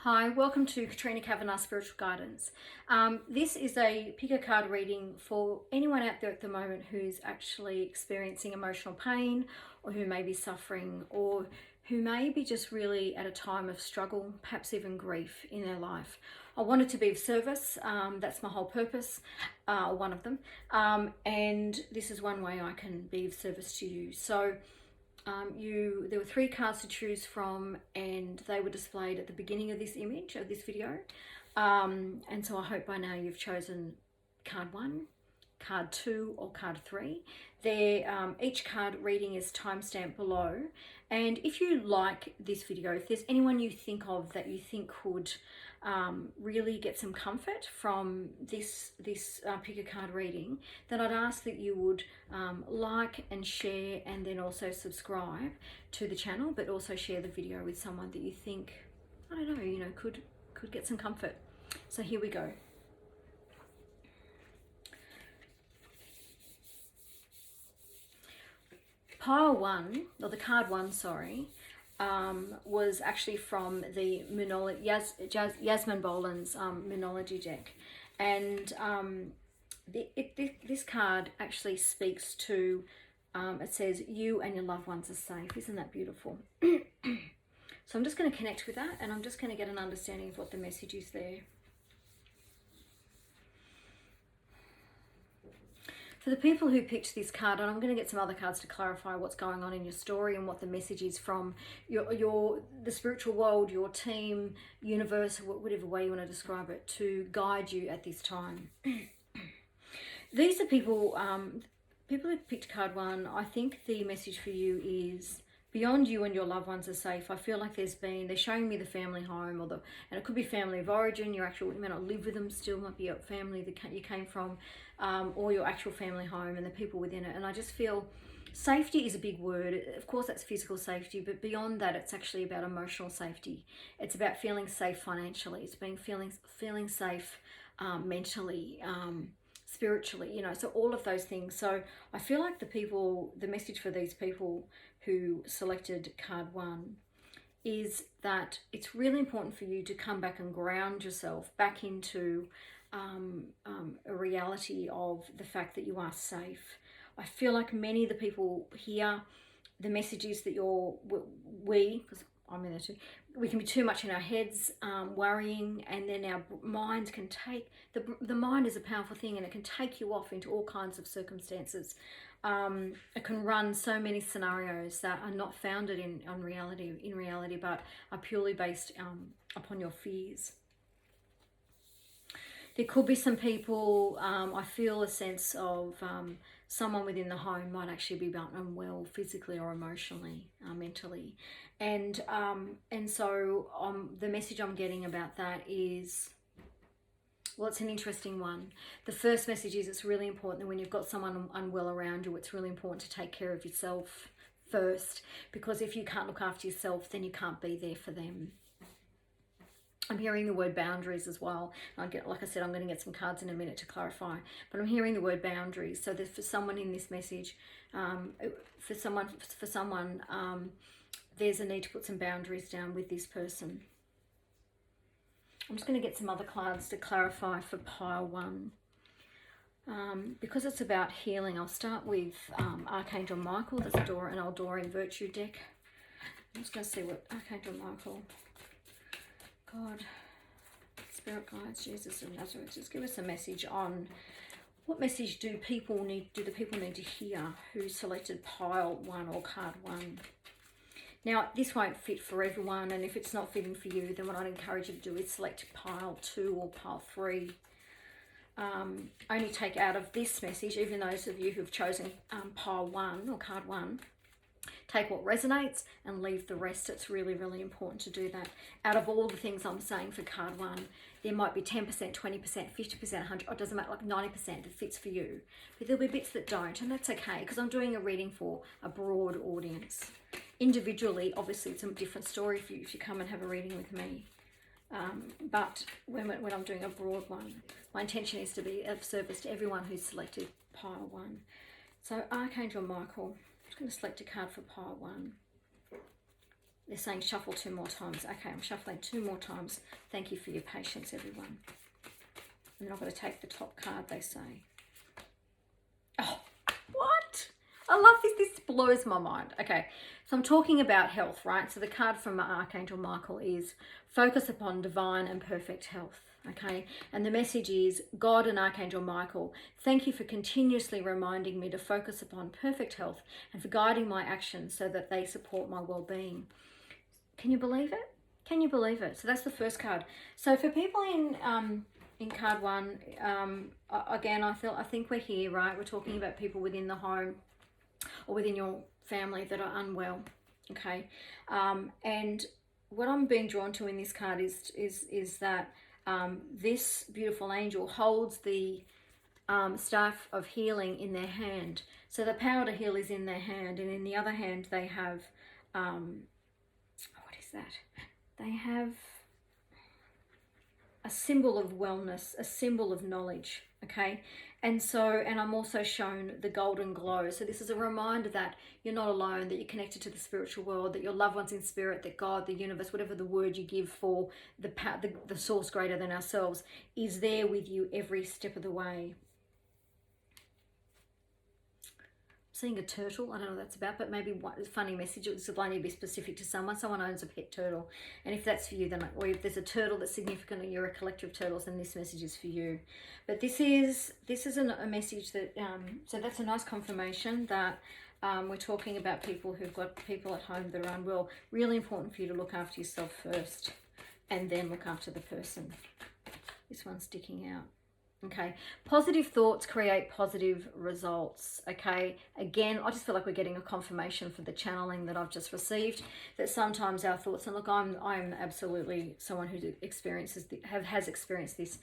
Hi, welcome to Katrina Kavanagh Spiritual Guidance. This is a pick a card reading for anyone out there at the moment who's actually experiencing emotional pain, or who may be suffering, or who may be just really at a time of struggle, perhaps even grief in their life. I wanted to be of service. That's my whole purpose, one of them. And this is one way I can be of service to you. So there were 3 cards to choose from, and they were displayed at the beginning of this image, of this video. And so I hope by now you've chosen card 1, card 2, or card 3. Each card reading is timestamped below. And if you like this video, if there's anyone you think of that you think could really get some comfort from this pick a card reading, then I'd ask that you would like and share, and then also subscribe to the channel, but also share the video with someone that you think, I don't know, could get some comfort. So here we go. Pile 1, or the card 1, sorry, was actually from the Yasmin Boland's Moonology deck. And this card actually speaks to, it says, you and your loved ones are safe. Isn't that beautiful? So I'm just going to connect with that, and I'm just going to get an understanding of what the message is there. For the people who picked this card, and I'm going to get some other cards to clarify what's going on in your story and what the message is from the spiritual world, your team, universe, whatever way you want to describe it, to guide you at this time. These are people who picked card 1. I think the message for you is, beyond you and your loved ones are safe. I feel like they're showing me the family home, and it could be family of origin. You may not live with them still, might be a family that you came from, or your actual family home and the people within it. And I just feel safety is a big word. Of course, that's physical safety, but beyond that, it's actually about emotional safety. It's about feeling safe financially. It's feeling safe mentally, spiritually, so all of those things. So I feel like the message for these people who selected card 1 is that it's really important for you to come back and ground yourself back into a reality of the fact that you are safe. I feel like many of the people here, the message is that because I'm in there too, we can be too much in our heads, worrying, and then our minds can take, the mind is a powerful thing, and it can take you off into all kinds of circumstances. It can run so many scenarios that are not founded in reality, but are purely based upon your fears. There could be some people, I feel a sense of someone within the home might actually be unwell physically or emotionally, mentally. And so the message I'm getting about that is, well, it's an interesting one. The first message is it's really important that when you've got someone unwell around you, it's really important to take care of yourself first, because if you can't look after yourself, then you can't be there for them. I'm hearing the word boundaries as well. Like I said, I'm going to get some cards in a minute to clarify, but I'm hearing the word boundaries. So that for someone in this message, for someone, there's a need to put some boundaries down with this person. I'm just going to get some other cards to clarify for pile 1. Because it's about healing, I'll start with Archangel Michael. That's an Eldorian Virtue deck. I'm just going to see what Archangel Michael, God, Spirit Guides, Jesus of Nazareth, just give us a message on what message do the people need to hear who selected pile 1 or card 1. Now, this won't fit for everyone, and if it's not fitting for you, then what I'd encourage you to do is select pile 2 or pile 3. Only take out of this message, even those of you who've chosen pile 1 or card 1, take what resonates and leave the rest. It's really, really important to do that. Out of all the things I'm saying for card 1, there might be 10%, 20%, 50%, 100%, or it doesn't matter, like 90% that fits for you. But there'll be bits that don't, and that's okay, because I'm doing a reading for a broad audience. Individually, obviously, it's a different story for you if you come and have a reading with me. But when I'm doing a broad one, my intention is to be of service to everyone who's selected pile 1. So Archangel Michael, I'm just going to select a card for pile 1. They're saying shuffle 2 more times. Okay, I'm shuffling 2 more times. Thank you for your patience, everyone. And then I've got to take the top card, they say. Oh, what? I love this. This blows my mind. Okay, so I'm talking about health, right? So the card from Archangel Michael is focus upon divine and perfect health. Okay, and the message is God and Archangel Michael, thank you for continuously reminding me to focus upon perfect health and for guiding my actions so that they support my well-being. Can you believe it? Can you believe it? So that's the first card. So for people in card 1, again, I think we're here, right? We're talking about people within the home or within your family that are unwell. Okay, and what I'm being drawn to in this card is that this beautiful angel holds the staff of healing in their hand. So the power to heal is in their hand, and in the other hand they have what is that? They have a symbol of wellness, a symbol of knowledge. Okay, and I'm also shown the golden glow. So this is a reminder that you're not alone, that you're connected to the spiritual world, that your loved ones in spirit, that God, the universe, whatever the word you give for the source greater than ourselves, is there with you every step of the way. Seeing a turtle, I don't know what that's about, but maybe one funny message. It's only to be specific to someone. Someone owns a pet turtle, and if that's for you, then, or if there's a turtle that's significant and you're a collector of turtles, then this message is for you. But this is a message that so that's a nice confirmation that we're talking about people who've got people at home that are unwell. Really important for you to look after yourself first, and then look after the person. This one's sticking out. Okay, positive thoughts create positive results. Okay, again, I just feel like we're getting a confirmation for the channeling that I've just received, that sometimes our thoughts, and look, I'm absolutely someone who has experienced this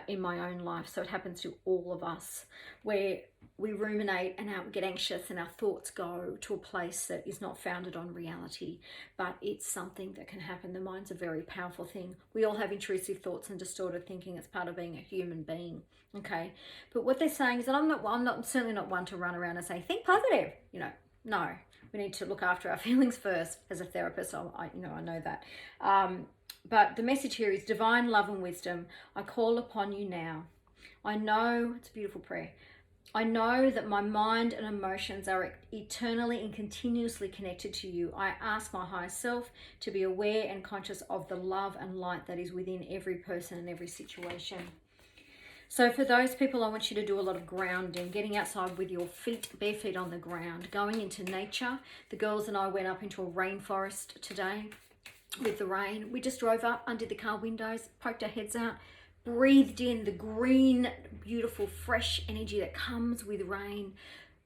in my own life, so it happens to all of us, where we ruminate and we get anxious and our thoughts go to a place that is not founded on reality, but it's something that can happen. The mind's a very powerful thing. We all have intrusive thoughts and distorted thinking. It's part of being a human being. Okay, but what they're saying is that I'm certainly not one to run around and say think positive. No, we need to look after our feelings first. As a therapist, I know that. But the message here is divine love and wisdom. I call upon you now. I know, it's a beautiful prayer. I know that my mind and emotions are eternally and continuously connected to you. I ask my higher self to be aware and conscious of the love and light that is within every person and every situation. So for those people, I want you to do a lot of grounding, getting outside with your bare feet on the ground, going into nature. The girls and I went up into a rainforest today with the rain. We just drove up, undid the car windows, poked our heads out, breathed in the green, beautiful, fresh energy that comes with rain.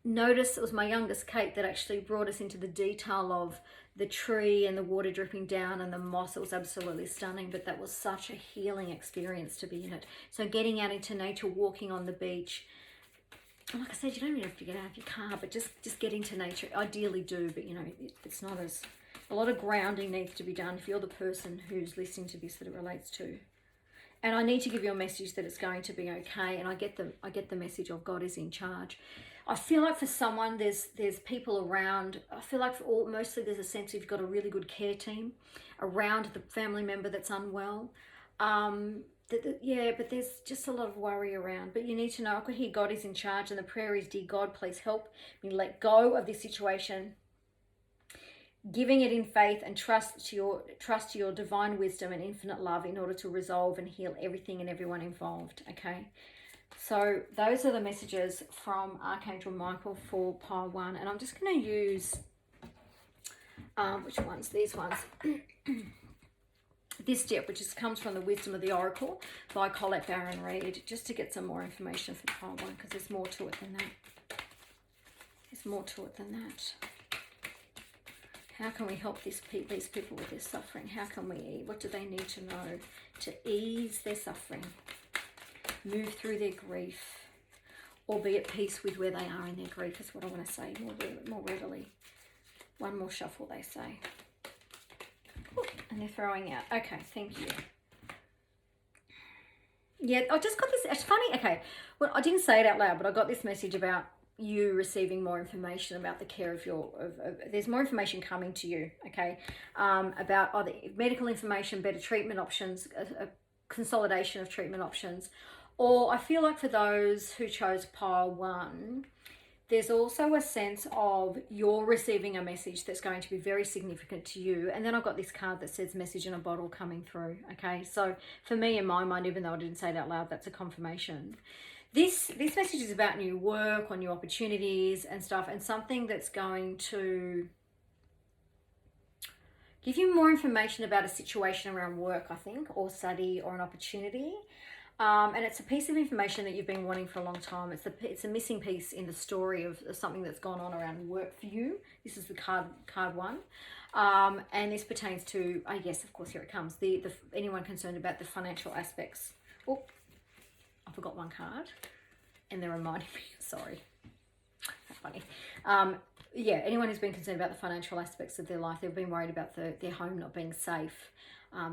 Notice it was my youngest, Kate, that actually brought us into the detail of the tree and the water dripping down and the moss. It was absolutely stunning, but that was such a healing experience to be in it. So getting out into nature, walking on the beach. Like I said, you don't even have to get out of your car, but just get into nature. Ideally do, but it's not as... A lot of grounding needs to be done if you're the person who's listening to this that it relates to. And I need to give you a message that it's going to be okay. And I get the message of God is in charge. I feel like for someone, there's people around. I feel like mostly there's a sense of you've got a really good care team around the family member that's unwell. But there's just a lot of worry around. But you need to know, I could hear God is in charge, and the prayer is, dear God, please help me let go of this situation, giving it in faith and trust to your divine wisdom and infinite love in order to resolve and heal everything and everyone involved. Okay, so those are the messages from Archangel Michael for pile 1, and I'm just going to use which ones? These ones. This dip, which comes from the Wisdom of the Oracle by Colette Baron Reid, just to get some more information for pile 1, because there's more to it than that. There's more to it than that. How can we help these people with their suffering? How can we, what do they need to know to ease their suffering, move through their grief, or be at peace with where they are in their grief, is what I want to say more readily. One more shuffle, they say. Ooh, and they're throwing out. Okay, thank you. Yeah, I just got this, it's funny, okay, well, I didn't say it out loud, but I got this message about, you receiving more information about the care of your, there's more information coming to you, okay, about either medical information, better treatment options, a consolidation of treatment options. Or I feel like for those who chose pile 1, there's also a sense of you're receiving a message that's going to be very significant to you. And then I've got this card that says message in a bottle coming through. Okay, so for me, in my mind, even though I didn't say it out loud, that's a confirmation. This message is about new work or new opportunities and stuff, and something that's going to give you more information about a situation around work, I think, or study or an opportunity. And it's a piece of information that you've been wanting for a long time. It's a missing piece in the story of something that's gone on around work for you. This is the card 1. And this pertains to, I guess, of course, here it comes, the anyone concerned about the financial aspects. Oh, I forgot one card. And they're reminding me, sorry. How funny. Yeah, anyone who's been concerned about the financial aspects of their life, they've been worried about their home not being safe.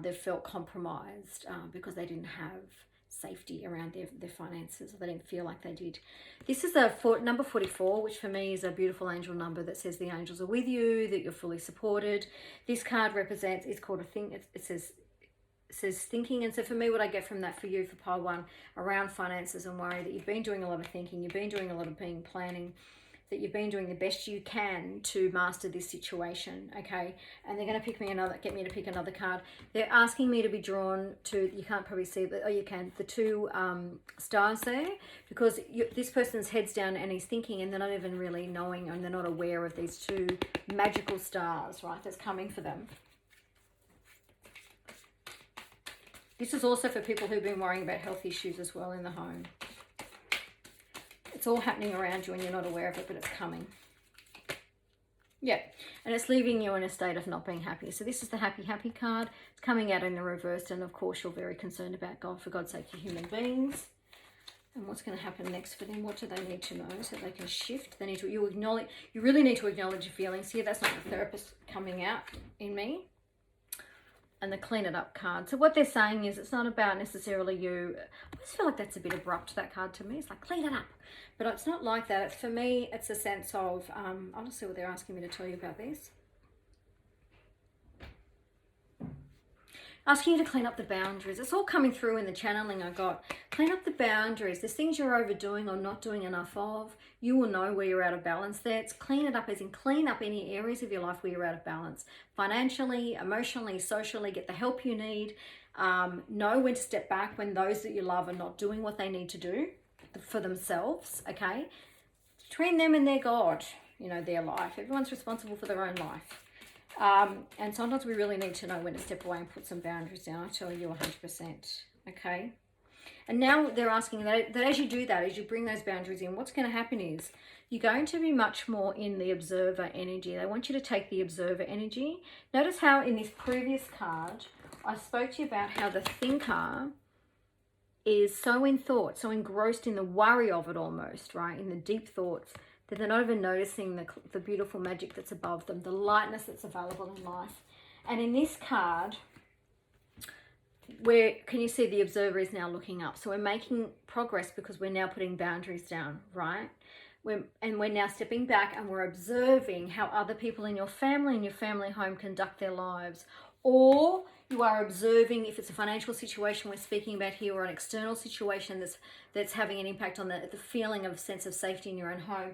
They've felt compromised because they didn't have safety around their finances, or they didn't feel like they did. This is number 44, which for me is a beautiful angel number that says the angels are with you, that you're fully supported. This card represents, it's called a thing, it says thinking. And so for me, what I get from that for you, for pile 1, around finances and worry, that you've been doing a lot of thinking, you've been doing a lot of planning, that you've been doing the best you can to master this situation, okay? And they're going to get me to pick another card. They're asking me to be drawn to, you can't probably see, but oh, you can, the 2 stars there, because this person's head's down and he's thinking, and they're not even really knowing, and they're not aware of these 2 magical stars, right, that's coming for them. This is also for people who've been worrying about health issues as well in the home. It's all happening around you and you're not aware of it, but it's coming. Yeah, and it's leaving you in a state of not being happy. So this is the happy card. It's coming out in the reverse, and of course you're very concerned about God. For God's sake, you're human beings. And what's going to happen next for them? What do they need to know so they can shift? They need to, you really need to acknowledge your feelings here. That's not the therapist coming out in me. And the clean it up card. So what they're saying is it's not about necessarily you. I just feel like that's a bit abrupt, that card to me. It's like, clean it up. But it's not like that. It's, for me, it's a sense of, I'll just see what they're asking me to tell you about this. Asking you to clean up the boundaries. It's all coming through in the channeling I got. Clean up the boundaries. There's things you're overdoing or not doing enough of. You will know where you're out of balance there. It's clean it up, as in clean up any areas of your life where you're out of balance. Financially, emotionally, socially, get the help you need. Know when to step back when those that you love are not doing what they need to do for themselves, okay? Between them and their God, you know, their life. Everyone's responsible for their own life. And sometimes we really need to know when to step away and put some boundaries down. I tell you 100%, okay? And now they're asking that as you do that, as you bring those boundaries in, what's going to happen is you're going to be much more in the observer energy. They want you to take the observer energy. Notice how in this previous card, I spoke to you about how the thinker is so in thought, so engrossed in the worry of it almost, right? In the deep thoughts, that they're not even noticing the beautiful magic that's above them, the lightness that's available in life. And in this card, where can you see the observer is now looking up? So we're making progress because we're now putting boundaries down, right? We're now stepping back and we're observing how other people in your family and your family home conduct their lives. Or you are observing, if it's a financial situation we're speaking about here, or an external situation that's having an impact on the feeling of sense of safety in your own home.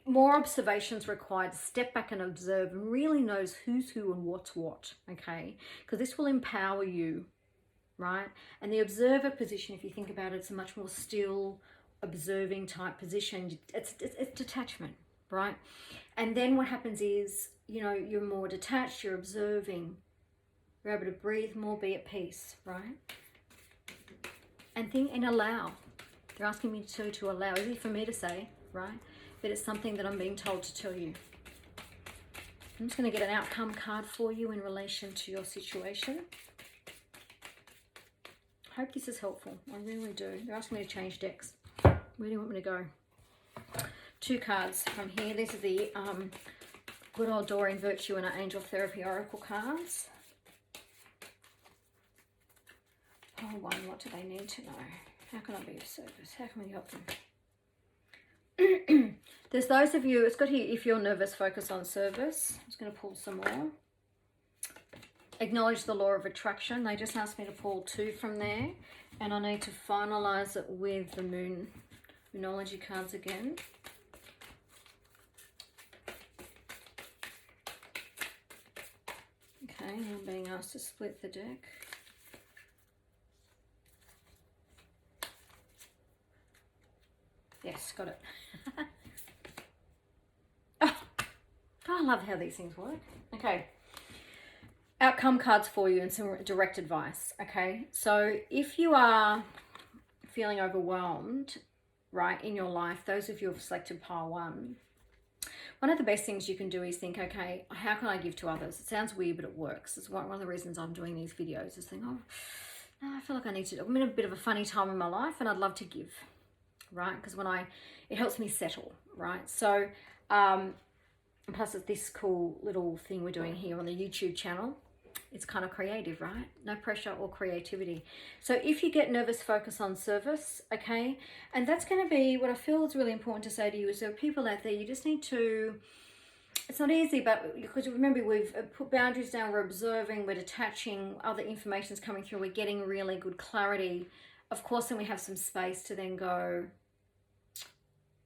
More observations required to step back and observe and really knows who's who and what's what, okay? Because this will empower you, right? And the observer position, if you think about it, it's a much more still, observing type position. It's detachment, right? And then what happens is, you know, you're more detached, you're observing, you're able to breathe more, be at peace, right? And think and allow. They're asking me to allow. Easy for me to say, right? But it's something that I'm being told to tell you. I'm just going to get an outcome card for you in relation to your situation. I hope this is helpful. I really do. They're asking me to change decks. Where do you want me to go? 2 cards from here. These are the Good Old Doreen Virtue and Angel Therapy Oracle cards. Oh, 1, what do they need to know? How can I be of service? How can we help them? There's those of you, it's got here, if you're nervous, focus on service. I'm just going to pull some more. Acknowledge the law of attraction. They just asked me to pull 2 from there. And I need to finalize it with the Moonology cards again. Okay, I'm being asked to split the deck. Yes, got it. Oh, I love how these things work. Okay. Outcome cards for you and some direct advice. Okay. So if you are feeling overwhelmed, right, in your life, those of you who have selected pile 1, one of the best things you can do is think, okay, how can I give to others? It sounds weird, but it works. It's one of the reasons I'm doing these videos is think, oh, I feel like I need to, I'm in a bit of a funny time in my life and I'd love to give, right? Because it helps me settle, right? So, plus it's this cool little thing we're doing here on the YouTube channel. It's kind of creative, right? No pressure or creativity. So if you get nervous, focus on service, okay? And that's going to be what I feel is really important to say to you is there are people out there, you just need to, it's not easy, but because remember, we've put boundaries down, we're observing, we're detaching, other information's coming through, we're getting really good clarity. Of course, then we have some space to then go,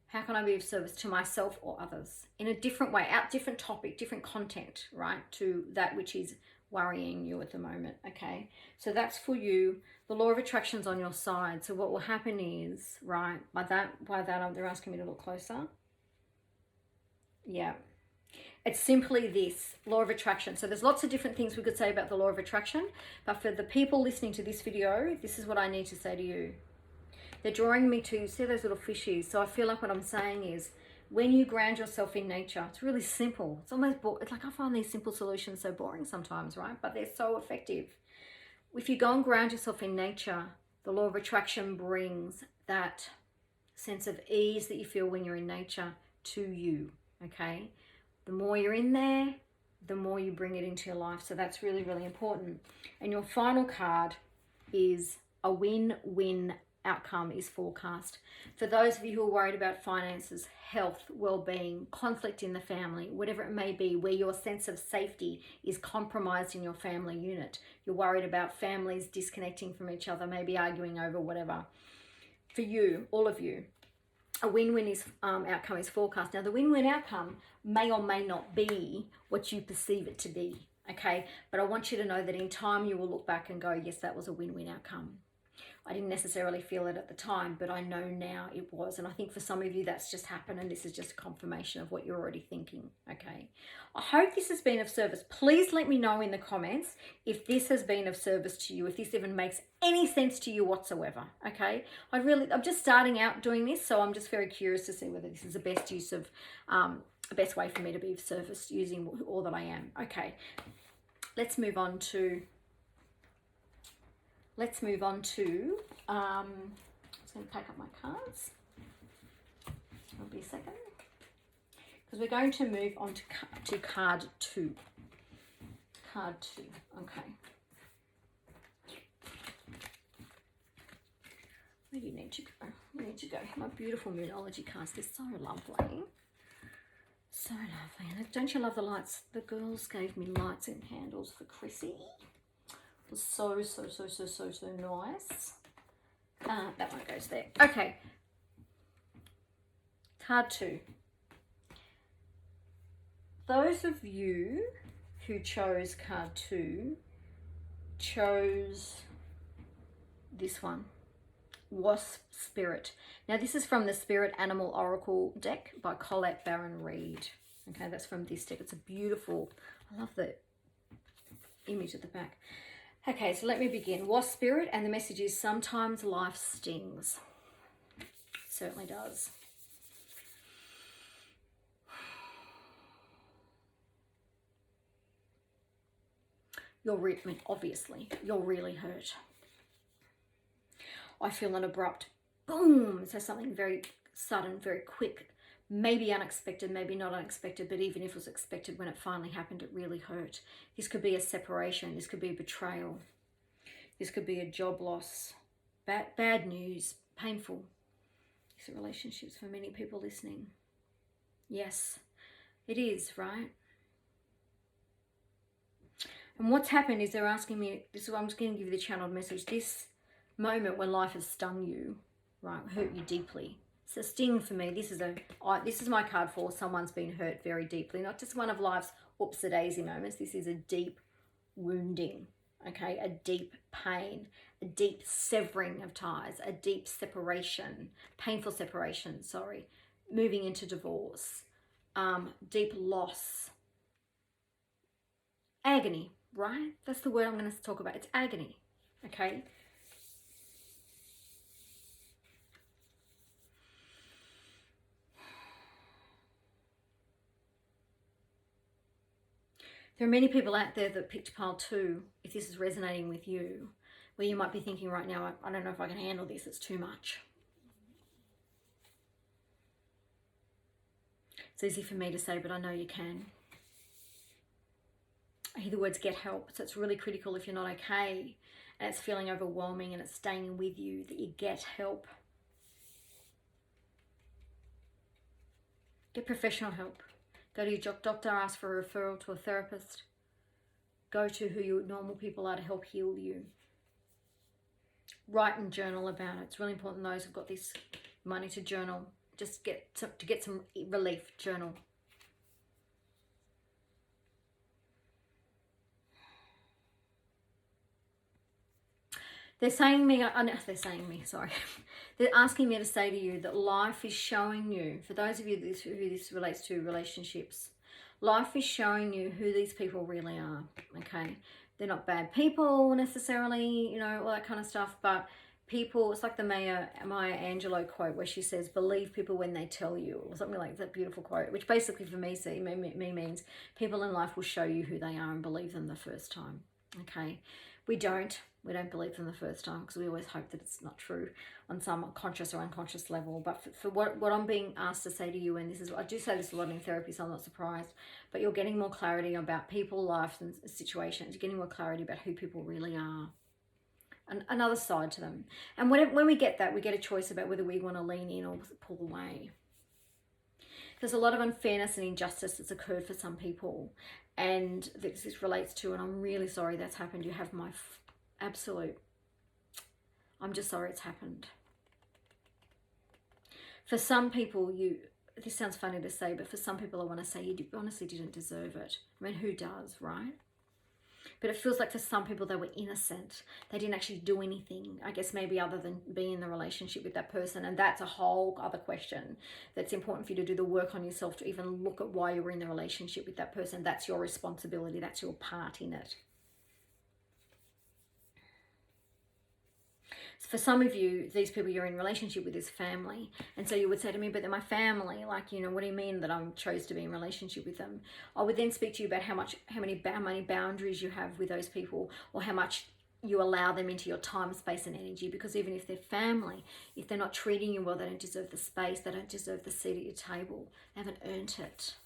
how can I be of service to myself or others in a different way, different topic, different content, right? To that which is worrying you at the moment, okay? So that's for you. The law of attraction's on your side. So what will happen is, right, by that they're asking me to look closer. Yeah. It's simply this, law of attraction. So there's lots of different things we could say about the law of attraction, but for the people listening to this video, this is what I need to say to you. They're drawing me to, see those little fishies? So I feel like what I'm saying is, when you ground yourself in nature, it's really simple. It's almost, it's like I find these simple solutions so boring sometimes, right? But they're so effective. If you go and ground yourself in nature, the law of attraction brings that sense of ease that you feel when you're in nature to you, okay? The more you're in there, the more you bring it into your life. So that's really, really important. And your final card is a win-win outcome is forecast. For those of you who are worried about finances, health, well-being, conflict in the family, whatever it may be, where your sense of safety is compromised in your family unit, you're worried about families disconnecting from each other, maybe arguing over whatever. For you, all of you, a win-win outcome is forecast. Now, the win-win outcome may or may not be what you perceive it to be, okay? But I want you to know that in time you will look back and go, yes, that was a win-win outcome. I didn't necessarily feel it at the time, but I know now it was. And I think for some of you, that's just happened. And this is just a confirmation of what you're already thinking. Okay. I hope this has been of service. Please let me know in the comments if this has been of service to you, if this even makes any sense to you whatsoever. Okay. I'm just starting out doing this. So I'm just very curious to see whether this is the best use of, the best way for me to be of service using all that I am. Okay. Let's move on to, I'm just going to pack up my cards. It'll be a second. Because we're going to move on to card 2. Card 2, okay. Where do you need to go? Where do you need to go? My beautiful Moonology cards, they're so lovely. So lovely. And don't you love the lights? The girls gave me lights and candles for Chrissy. It was so nice. That one goes there. Okay. Card 2. Those of you who chose card 2 chose this one. Wasp Spirit. Now this is from the Spirit Animal Oracle deck by Colette Baron Reed. Okay, that's from this deck. It's a beautiful, I love the image at the back. Okay, so let me begin. Wasp Spirit, and the message is sometimes life stings. It certainly does. Obviously, you're really hurt. I feel an abrupt boom. So something very sudden, very quick, maybe unexpected, maybe not unexpected, but even if it was expected, when it finally happened, it really hurt. This could be a separation. This could be a betrayal. This could be a job loss. Bad news, painful. These are relationships for many people listening. Yes, it is, right? And what's happened is they're asking me, this is what I'm just going to give you the channeled message. This moment when life has stung you, right, hurt you deeply. It's a sting for me. This is my card for someone's been hurt very deeply. Not just one of life's oops-a-daisy moments. This is a deep wounding, okay? A deep pain, a deep severing of ties, a deep separation, painful separation, sorry, moving into divorce, deep loss, agony, right? That's the word I'm going to talk about. It's agony, okay? There are many people out there that picked pile 2, if this is resonating with you, where you might be thinking right now, I don't know if I can handle this, it's too much. It's easy for me to say, but I know you can. I hear the words get help. So it's really critical if you're not okay and it's feeling overwhelming and it's staying with you, that you get help. Get professional help. Go to your doctor, ask for a referral to a therapist. Go to who your normal people are to help heal you. Write and journal about it. It's really important those who've got this money to journal. Just to get some relief, journal. They're saying me, sorry. They're asking me to say to you that life is showing you, for those of you who this relates to, relationships, life is showing you who these people really are, okay? They're not bad people necessarily, you know, all that kind of stuff, but people, it's like the Maya Angelou quote where she says, believe people when they tell you, or something like that beautiful quote, which basically for me means people in life will show you who they are and believe them the first time, okay? We don't believe them the first time because we always hope that it's not true on some conscious or unconscious level. But for what I'm being asked to say to you, and this is, I do say this a lot in therapy, so I'm not surprised, but you're getting more clarity about people, life and situations. You're getting more clarity about who people really are. And another side to them. And when we get that, we get a choice about whether we want to lean in or pull away. There's a lot of unfairness and injustice that's occurred for some people, and this relates to, and I'm really sorry that's happened. You have my absolute, I'm just sorry it's happened. For some people, this sounds funny to say, but for some people I want to say you honestly didn't deserve it. I mean, who does, right? But it feels like for some people they were innocent. They didn't actually do anything, I guess, maybe other than be in the relationship with that person. And that's a whole other question that's important for you to do the work on yourself, to even look at why you were in the relationship with that person. That's your responsibility. That's your part in it. For some of you, these people you're in relationship with is family. And so you would say to me, but they're my family. Like, you know, what do you mean that I chose to be in relationship with them? I would then speak to you about how many boundaries you have with those people, or how much you allow them into your time, space and energy. Because even if they're family, if they're not treating you well, they don't deserve the space. They don't deserve the seat at your table. They haven't earned it.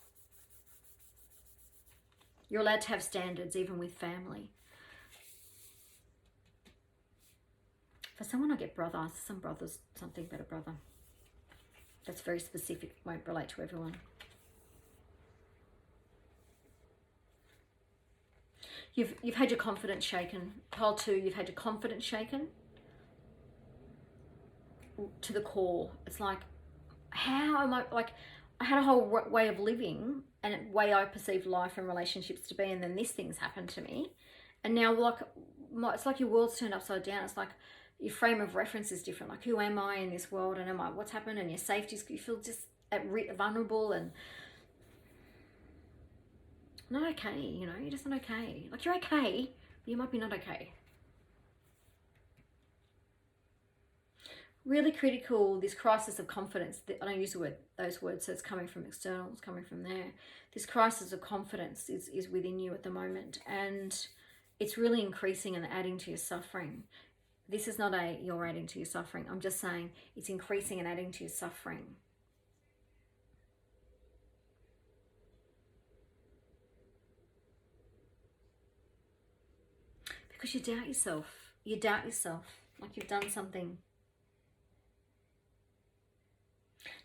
You're allowed to have standards even with family. For someone I get brother, some brothers, something about a brother. That's very specific, won't relate to everyone. You've had your confidence shaken. Pile 2, you've had your confidence shaken to the core. It's like, how am I, like, I had a whole way of living and a way I perceived life and relationships to be, and then this thing's happened to me. And now, like, it's like your world's turned upside down. It's like, your frame of reference is different. Like, who am I in this world, and what's happened, and your safety, you feel just vulnerable and not okay, you know, you're just not okay. Like, you're okay, but you might be not okay. Really critical, this crisis of confidence. I don't use those words, so it's coming from external, it's coming from there. This crisis of confidence is within you at the moment, and it's really increasing and adding to your suffering. This is not you're adding to your suffering. I'm just saying it's increasing and adding to your suffering. Because you doubt yourself. You doubt yourself. Like you've done something.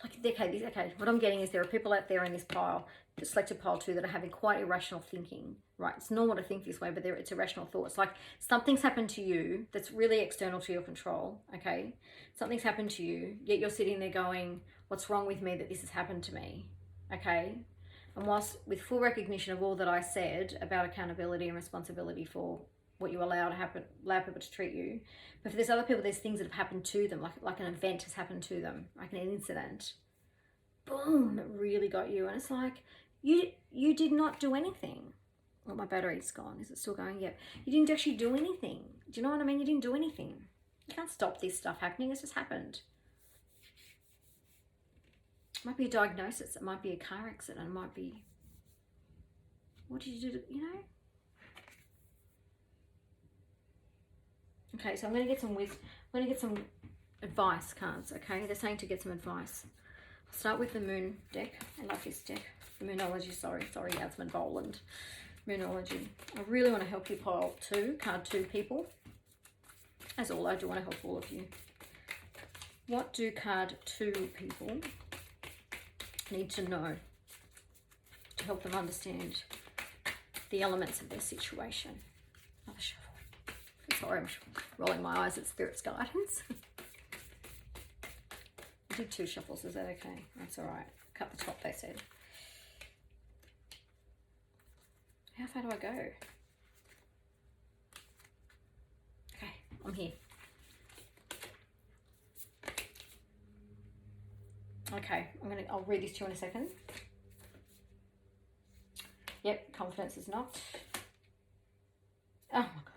Okay, what I'm getting is there are people out there in this pile, the selected pile too, that are having quite irrational thinking, right? It's normal to think this way, but it's irrational thoughts. Like something's happened to you that's really external to your control, okay? Something's happened to you, yet you're sitting there going, what's wrong with me that this has happened to me, okay? And whilst with full recognition of all that I said about accountability and responsibility for what you allow people to treat you, but for there's other people, there's things that have happened to them, like an event has happened to them, like an incident. Boom, it really got you. And it's like, you did not do anything. Well, my battery's gone. Is it still going? Yep. You didn't actually do anything. Do you know what I mean? You didn't do anything. You can't stop this stuff happening. It's just happened. It might be a diagnosis. It might be a car accident. It might be, what did you do to, you know? Okay, so I'm going to get some advice cards, okay? They're saying to get some advice. I'll start with the Moon deck. I love this deck. The Moonology, sorry, Yasmin Boland. Moonology. I really want to help you pile card 2 people. As all, I do want to help all of you. What do card 2 people need to know to help them understand the elements of their situation? Another shuffle. Sorry, I'm rolling my eyes at Spirit's guidance. I did 2 shuffles, is that okay? That's all right. Cut the top, they said. How far do I go? Okay, I'm here. Okay, I'll read this to you in a second. Yep, confidence is not. Oh my God.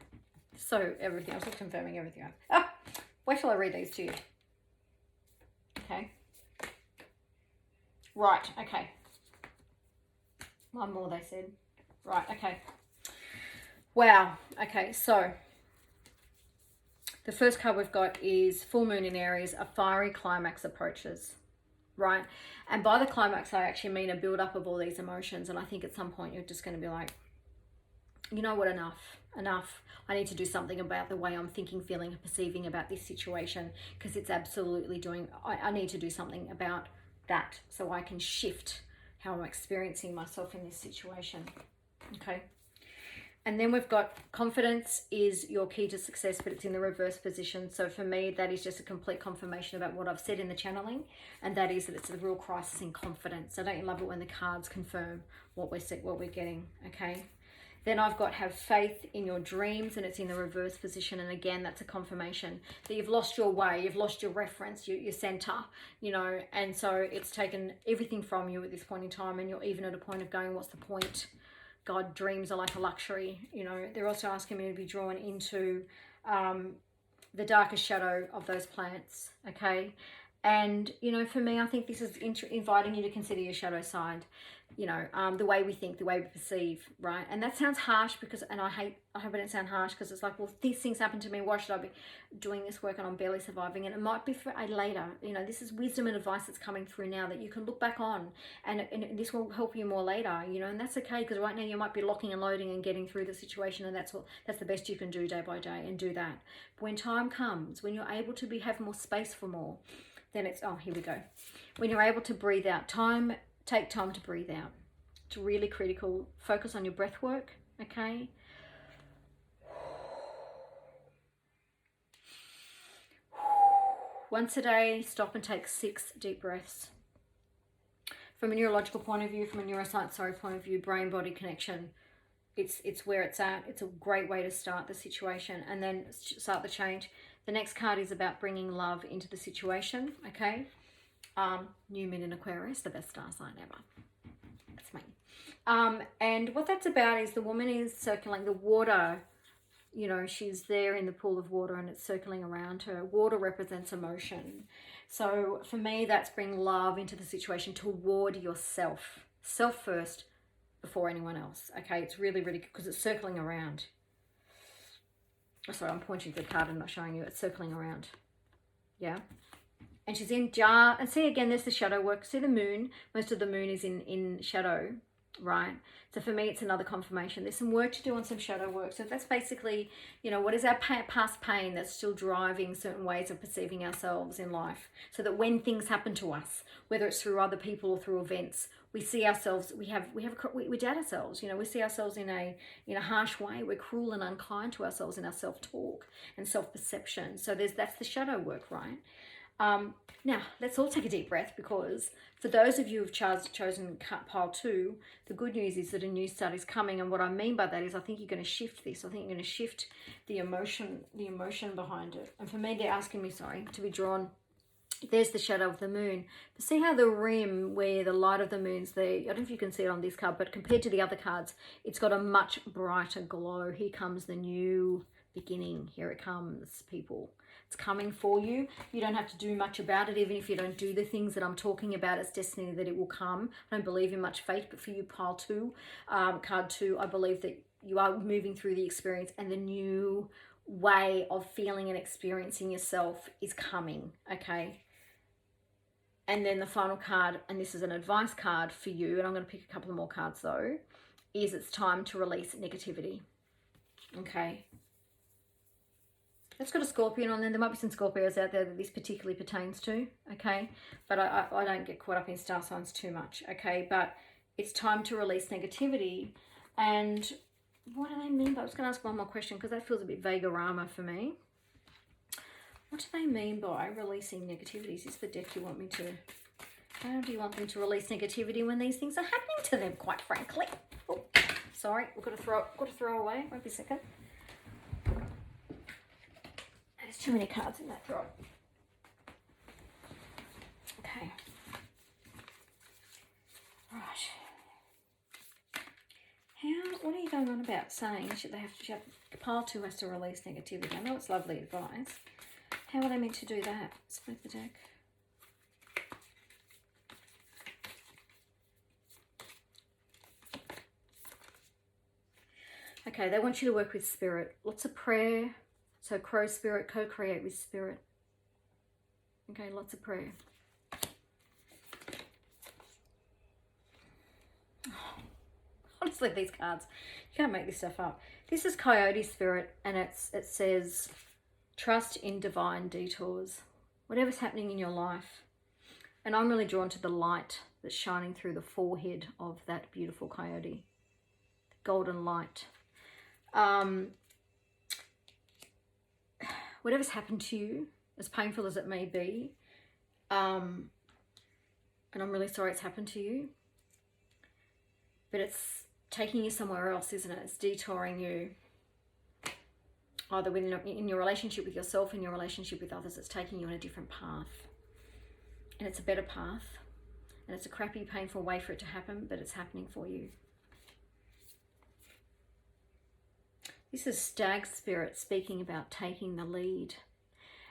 So everything, I was just confirming everything. Wait till I read these to you. Okay. Right, okay. One more, they said. Right, okay. Wow, okay, so the first card we've got is Full Moon in Aries, a fiery climax approaches, right? And by the climax, I actually mean a build-up of all these emotions, and I think at some point you're just going to be like, you know what, enough. I need to do something about the way I'm thinking, feeling, and perceiving about this situation, because it's absolutely I need to do something about that so I can shift how I'm experiencing myself in this situation. Okay. And then we've got confidence is your key to success, but it's in the reverse position. So for me, that is just a complete confirmation about what I've said in the channeling, and that is that it's a real crisis in confidence. So don't you love it when the cards confirm what we're getting? Okay. Then I've got have faith in your dreams, and it's in the reverse position. And again, that's a confirmation that you've lost your way, you've lost your reference, your center, you know, and so it's taken everything from you at this point in time, and you're even at a point of going, what's the point? God, dreams are like a luxury, you know. They're also asking me to be drawn into the darkest shadow of those plants, okay? And, you know, for me, I think this is inviting you to consider your shadow side, you know, the way we think, the way we perceive, right? And that sounds harsh because, and I hope it doesn't sound harsh, because it's like, well, these things happen to me, why should I be doing this work and I'm barely surviving? And it might be for a later, you know, this is wisdom and advice that's coming through now that you can look back on, and this will help you more later, you know, and that's okay, because right now you might be locking and loading and getting through the situation, and that's the best you can do day by day, and do that. But when time comes, when you're able to have more space for more, then it's, oh, here we go. When you're able to breathe out, take time to breathe out. It's really critical. Focus on your breath work, okay? Once a day, stop and take 6 deep breaths. From a neurological point of view, from a neuroscience point of view, brain-body connection, it's where it's at. It's a great way to start the situation and then start the change. The next card is about bringing love into the situation, okay? New Moon in Aquarius, the best star sign ever. That's me. And what that's about is the woman is circling the water. You know, she's there in the pool of water and it's circling around her. Water represents emotion. So for me, that's bring love into the situation toward yourself. Self first before anyone else, okay? It's really, really good because it's circling around. Sorry, I'm pointing to the card and not showing you. It's circling around. Yeah. And she's in jar. And see, again, there's the shadow work. See the moon. Most of the moon is in shadow. right? So for me, it's another confirmation. There's some work to do on some shadow work. So that's basically, you know, what is our past pain that's still driving certain ways of perceiving ourselves in life, so that when things happen to us, whether it's through other people or through events, we see ourselves, we doubt ourselves. You know, we see ourselves in a harsh way. We're cruel and unkind to ourselves in our self-talk and self-perception. So that's the shadow work, right? Now, let's all take a deep breath, because for those of you who've chosen pile 2, the good news is that a new start is coming. And what I mean by that is I think you're going to shift this. I think you're going to shift the emotion behind it. And for me, they're asking me, to be drawn. There's the shadow of the moon. But see how the rim where the light of the moon's there, I don't know if you can see it on this card, but compared to the other cards, it's got a much brighter glow. Here comes the new beginning. Here it comes, people. It's coming for you. You don't have to do much about it. Even if you don't do the things that I'm talking about, it's destiny that it will come. I don't believe in much fate, but for you, pile 2, card 2, I believe that you are moving through the experience, and the new way of feeling and experiencing yourself is coming, okay? And then the final card, and this is an advice card for you, and I'm going to pick a couple of more cards though, is it's time to release negativity, okay? It's got a Scorpion on there. There might be some Scorpios out there that this particularly pertains to, okay? But I don't get caught up in star signs too much, okay? But it's time to release negativity. And what do they mean by, I was going to ask one more question because that feels a bit vague-orama for me. What do they mean by releasing negativity? Is this the deck you want me to... How do you want them to release negativity when these things are happening to them, quite frankly? Oh, sorry, we've got to throw away. Wait a second. There's too many cards in that drawer. Okay. Right. What are you going on about saying? Pile 2 has to release negativity. I know it's lovely advice. How are they meant to do that? Split the deck. Okay, they want you to work with spirit. Lots of prayer. So crow spirit, co-create with spirit. Okay, lots of prayer. Honestly, these cards, you can't make this stuff up. This is coyote spirit, and it says, trust in divine detours. Whatever's happening in your life. And I'm really drawn to the light that's shining through the forehead of that beautiful coyote. The golden light. Whatever's happened to you, as painful as it may be, and I'm really sorry it's happened to you, but it's taking you somewhere else, isn't it? It's detouring you, either in your relationship with yourself and your relationship with others. It's taking you on a different path, and it's a better path, and it's a crappy, painful way for it to happen, but it's happening for you. This is stag spirit speaking about taking the lead.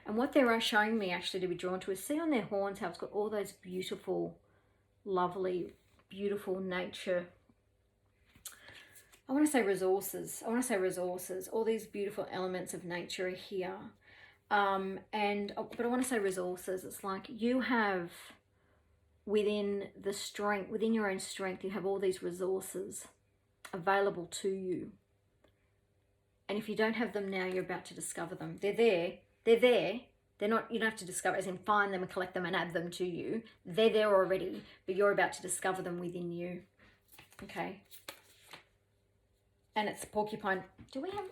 And what they're showing me actually to be drawn to is, see on their horns how it's got all those beautiful, lovely, beautiful nature. I want to say resources. All these beautiful elements of nature are here. But I want to say resources. It's like you have within your own strength, you have all these resources available to you. And if you don't have them now, you're about to discover them. They're there. They're not, you don't have to discover, as in find them and collect them and add them to you. They're there already, but you're about to discover them within you. Okay. And it's porcupine. Do we have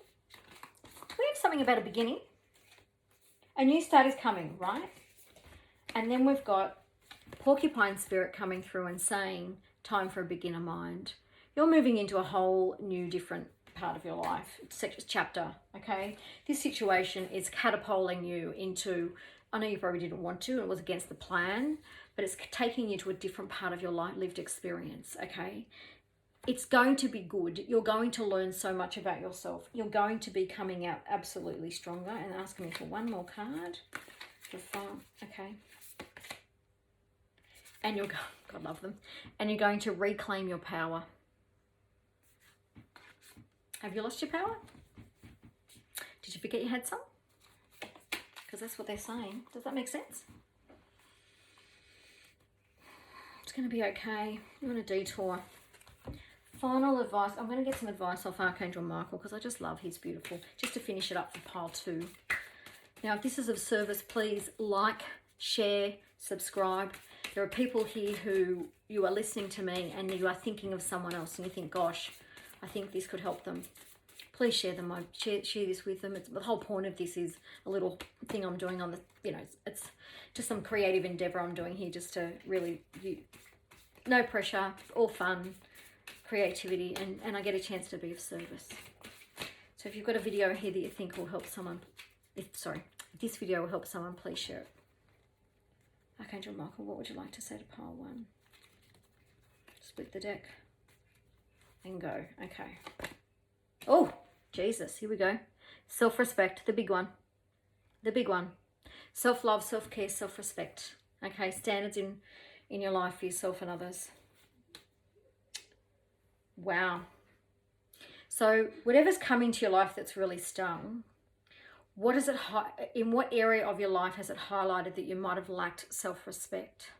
something about a beginning? A new start is coming, right? And then we've got porcupine spirit coming through and saying, time for a beginner mind. You're moving into a whole new, different part of your life, chapter, okay? This situation is catapulting you into, I know you probably didn't want to, it was against the plan, but it's taking you to a different part of your life, lived experience, okay? It's going to be good. You're going to learn so much about yourself. You're going to be coming out absolutely stronger. And asking me for one more card for fun, okay? And you're going, God love them, and you're going to reclaim your power. Have you lost your power? Did you forget you had some? Because that's what they're saying. Does that make sense? It's going to be okay. You're on a detour. Final advice. I'm going to get some advice off Archangel Michael because I just love he's beautiful. Just to finish it up for pile 2. Now, if this is of service, please like, share, subscribe. There are people here who you are listening to me and you are thinking of someone else and you think, gosh, I think this could help them. Please share them. Share this with them. The whole point of this is a little thing I'm doing on the, it's just some creative endeavor I'm doing here just to really, no pressure, all fun, creativity, and I get a chance to be of service. So if you've got a video here that you think will help someone, if this video will help someone, please share it. Archangel Michael, what would you like to say to pile 1? Split the deck and go. Okay. Oh, Jesus, here we go. Self-respect, the big one. The big one. Self-love, self-care, self-respect. Okay, standards in your life for yourself and others. Wow. So whatever's coming to your life that's really stung, in what area of your life has it highlighted that you might have lacked self-respect?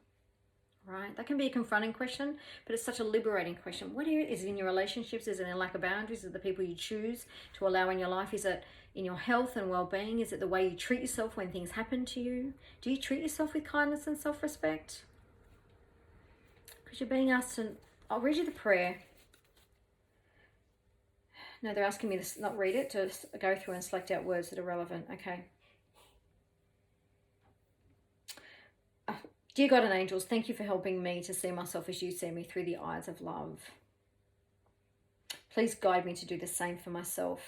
Right? That can be a confronting question, but it's such a liberating question. What area is it in your relationships? Is it in lack of boundaries? Is it the people you choose to allow in your life? Is it in your health and well-being? Is it the way you treat yourself when things happen to you? Do you treat yourself with kindness and self-respect? Because you're being asked to, I'll read you the prayer. No, they're asking me to not read it, to go through and select out words that are relevant. Okay. Dear God and angels, thank you for helping me to see myself as you see me through the eyes of love. Please guide me to do the same for myself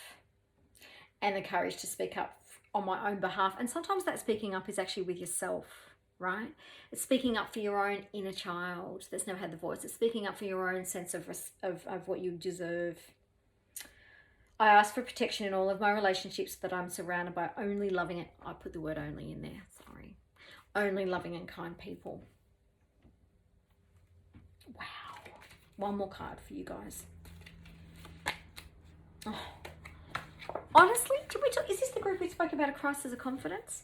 and the courage to speak up on my own behalf. And sometimes that speaking up is actually with yourself, right? It's speaking up for your own inner child that's never had the voice. It's speaking up for your own sense of what you deserve. I ask for protection in all of my relationships that I'm surrounded by only loving it. I put the word only in there, sorry. Only loving and kind people. Wow. One more card for you guys. Oh. Honestly, is this the group we spoke about, a crisis of confidence?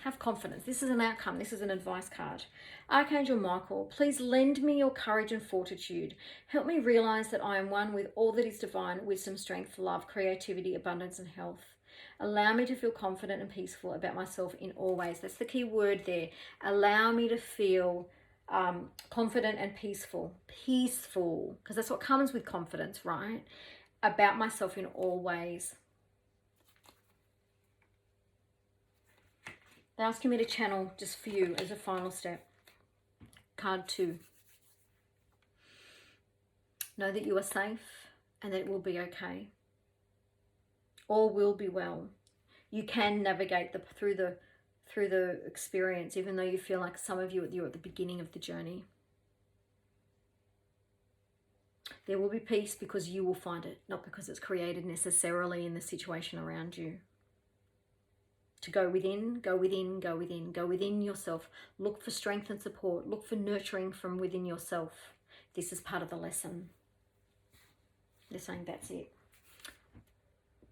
Have confidence. This is an outcome. This is an advice card. Archangel Michael, please lend me your courage and fortitude. Help me realize that I am one with all that is divine, wisdom, strength, love, creativity, abundance, and health. Allow me to feel confident and peaceful about myself in all ways. That's the key word there. Allow me to feel confident and peaceful. Peaceful, because that's what comes with confidence, right? About myself in all ways. They're asking me to channel just for you as a final step. Card 2. Know that you are safe and that it will be okay. All will be well. You can navigate through the experience, even though you feel like some of you're at the beginning of the journey. There will be peace because you will find it, not because it's created necessarily in the situation around you. To go within, go within, go within, go within yourself. Look for strength and support. Look for nurturing from within yourself. This is part of the lesson. They're saying that's it.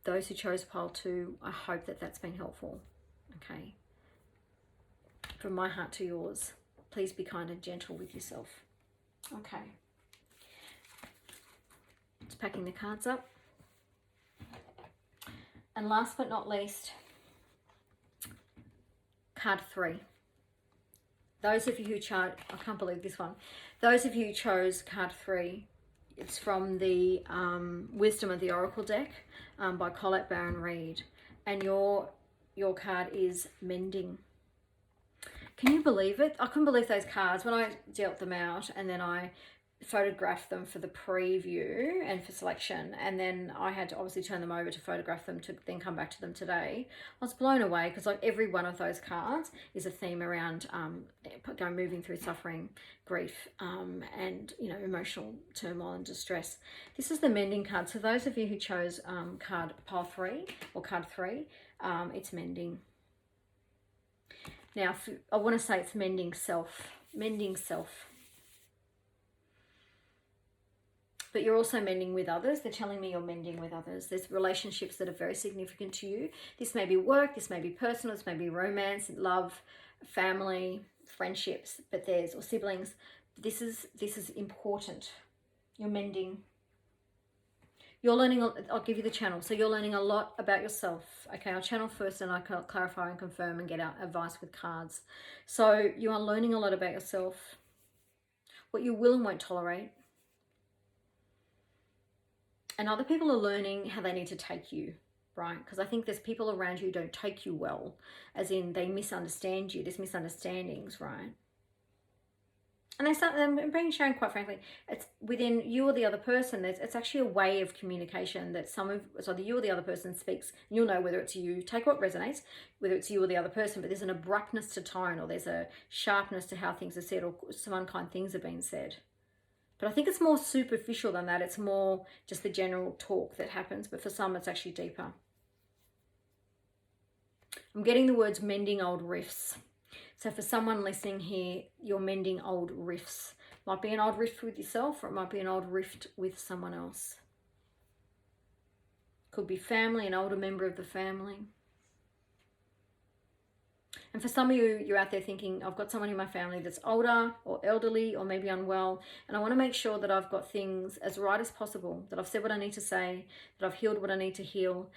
Those who chose pile 2, I hope that that's been helpful. Okay. From my heart to yours, please be kind and gentle with yourself. Okay. Just packing the cards up. And last but not least, card 3. Those of you who chose, I can't believe this one. Those of you who chose card 3, it's from the Wisdom of the Oracle deck by Colette Baron Reid. And your card is Mending. Can you believe it? I couldn't believe those cards when I dealt them out, and then I photographed them for the preview and for selection, and then I had to obviously turn them over to photograph them to then come back to them today. I was blown away because like every one of those cards is a theme around moving through suffering, grief, and emotional turmoil and distress. This is the Mending card. So those of you who chose card 3, it's Mending. Now I want to say it's mending self. But you're also mending with others. They're telling me you're mending with others. There's relationships that are very significant to you. This may be work, this may be personal, this may be romance, love, family, friendships, or siblings. This is important. You're mending. You're learning, I'll give you the channel. So you're learning a lot about yourself. Okay, I'll channel first and I can clarify and confirm and get out advice with cards. So you are learning a lot about yourself, what you will and won't tolerate. And other people are learning how they need to take you, right? Because I think there's people around you who don't take you well, as in they misunderstand you. There's misunderstandings, right? And I'm being shown, quite frankly, it's within you or the other person. It's actually a way of communication that so either you or the other person speaks. You'll know whether it's you, take what resonates, whether it's you or the other person, but there's an abruptness to tone, or there's a sharpness to how things are said, or some unkind things are being said. But I think it's more superficial than that. It's more just the general talk that happens, but for some it's actually deeper. I'm getting the words mending old rifts. So for someone listening here, you're mending old rifts. Might be an old rift with yourself, or it might be an old rift with someone else. Could be family, an older member of the family. And for some of you, you're out there thinking, I've got someone in my family that's older or elderly or maybe unwell, and I want to make sure that I've got things as right as possible, that I've said what I need to say, that I've healed what I need to heal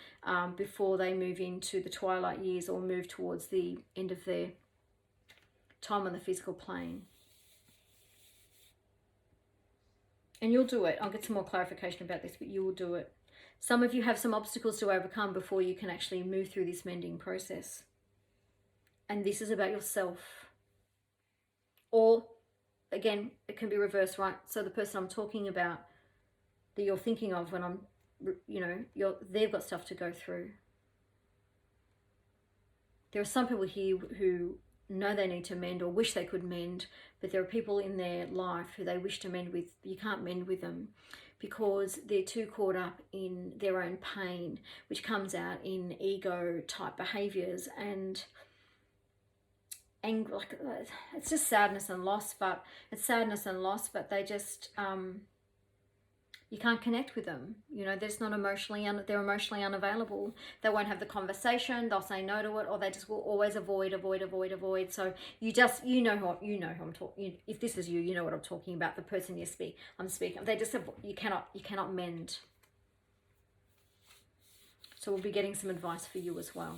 before they move into the twilight years or move towards the end of their time on the physical plane. And you'll do it. I'll get some more clarification about this, but you will do it. Some of you have some obstacles to overcome before you can actually move through this mending process. And this is about yourself. Or, again, it can be reversed, right? So the person I'm talking about, that you're thinking of when I'm, they've got stuff to go through. There are some people here who know they need to mend or wish they could mend, but there are people in their life who they wish to mend with. You can't mend with them because they're too caught up in their own pain, which comes out in ego type behaviors and anger. Like, it's just sadness and loss, but they just you can't connect with them. They're emotionally unavailable. They won't have the conversation. They'll say no to it, or they just will always avoid. So you know who I'm talking. If this is you, you know what I'm talking about. The person I'm speaking. They just you cannot mend. So we'll be getting some advice for you as well.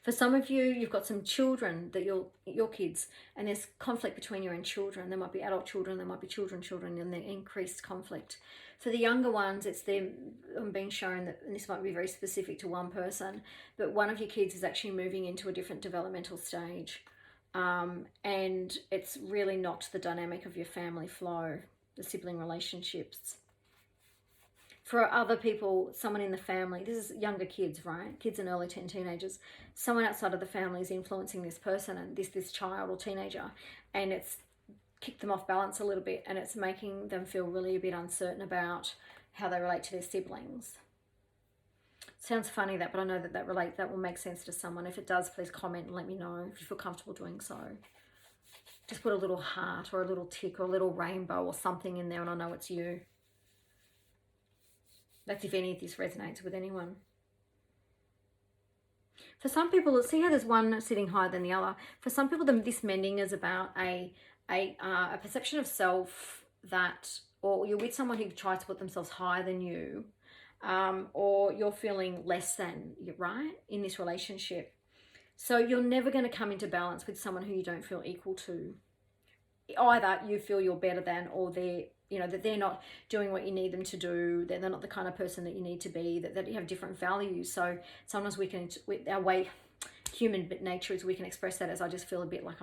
For some of you, you've got some children that your kids, and there's conflict between your own children. There might be adult children, there might be children, and there's increased conflict. For the younger ones, it's them. I'm being shown that, and this might be very specific to one person, but one of your kids is actually moving into a different developmental stage, and it's really knocked the dynamic of your family flow, the sibling relationships. For other people, someone in the family, this is younger kids, right? Kids and early teenagers. Someone outside of the family is influencing this person and this child or teenager, and it's kicked them off balance a little bit, and it's making them feel really a bit uncertain about how they relate to their siblings. Sounds funny but I know that will make sense to someone. If it does, please comment and let me know if you feel comfortable doing so. Just put a little heart or a little tick or a little rainbow or something in there, and I know it's you. That's if any of this resonates with anyone. For some people, let's see how there's one sitting higher than the other. For some people, this mending is about a perception of self or you're with someone who tries to put themselves higher than you, or you're feeling less than, right, in this relationship. So you're never going to come into balance with someone who you don't feel equal to. Either you feel you're better than, or that they're not doing what you need them to do, that they're not the kind of person that you need to be, that you have different values. So sometimes our way, human nature is we can express that as I just feel a bit like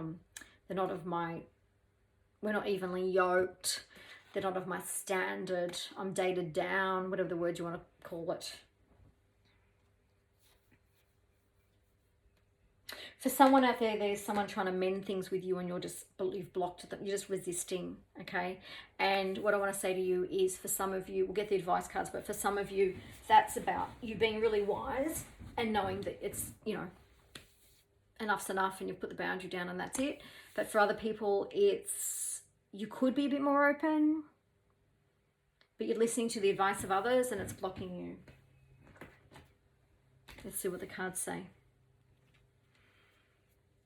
we're not evenly yoked, they're not of my standard, I'm dated down, whatever the word you want to call it. For someone out there, there's someone trying to mend things with you and you've blocked them. You're just resisting, okay? And what I want to say to you is, for some of you, we'll get the advice cards, but for some of you, that's about you being really wise and knowing that it's, enough's enough and you've put the boundary down and that's it. But for other people, you could be a bit more open, but you're listening to the advice of others and it's blocking you. Let's see what the cards say.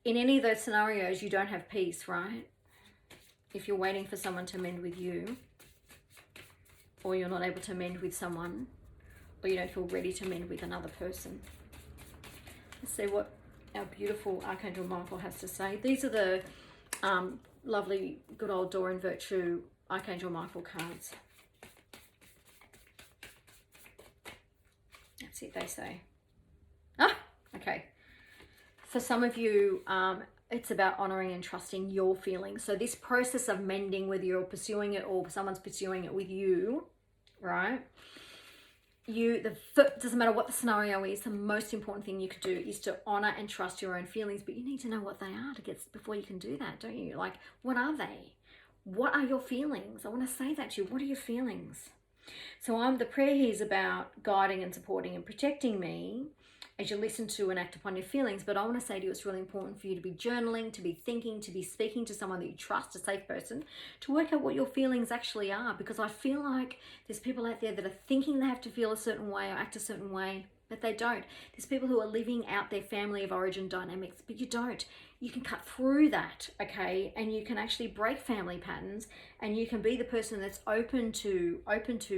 In any of those scenarios, you don't have peace, right? if you're waiting for someone to mend with you, or you're not able to mend with someone, or you don't feel ready to mend with another person. Let's see what our beautiful Archangel Michael has to say. These are the lovely good old Door and Virtue Archangel Michael cards. That's it, they say. Ah, okay. For some of you, it's about honoring and trusting your feelings. So this process of mending, whether you're pursuing it or someone's pursuing it with you, right? Doesn't matter what the scenario is, the most important thing you could do is to honor and trust your own feelings, but you need to know what they are before you can do that, don't you? Like, what are they? What are your feelings? I want to say that to you. What are your feelings? So the prayer here is about guiding and supporting and protecting me as you listen to and act upon your feelings. But I want to say to you, it's really important for you to be journaling, to be thinking, to be speaking to someone that you trust, a safe person, to work out what your feelings actually are. Because I feel like there's people out there that are thinking they have to feel a certain way or act a certain way, but they don't. There's people who are living out their family of origin dynamics, but you don't. You can cut through that, okay? And you can actually break family patterns, and you can be the person that's open to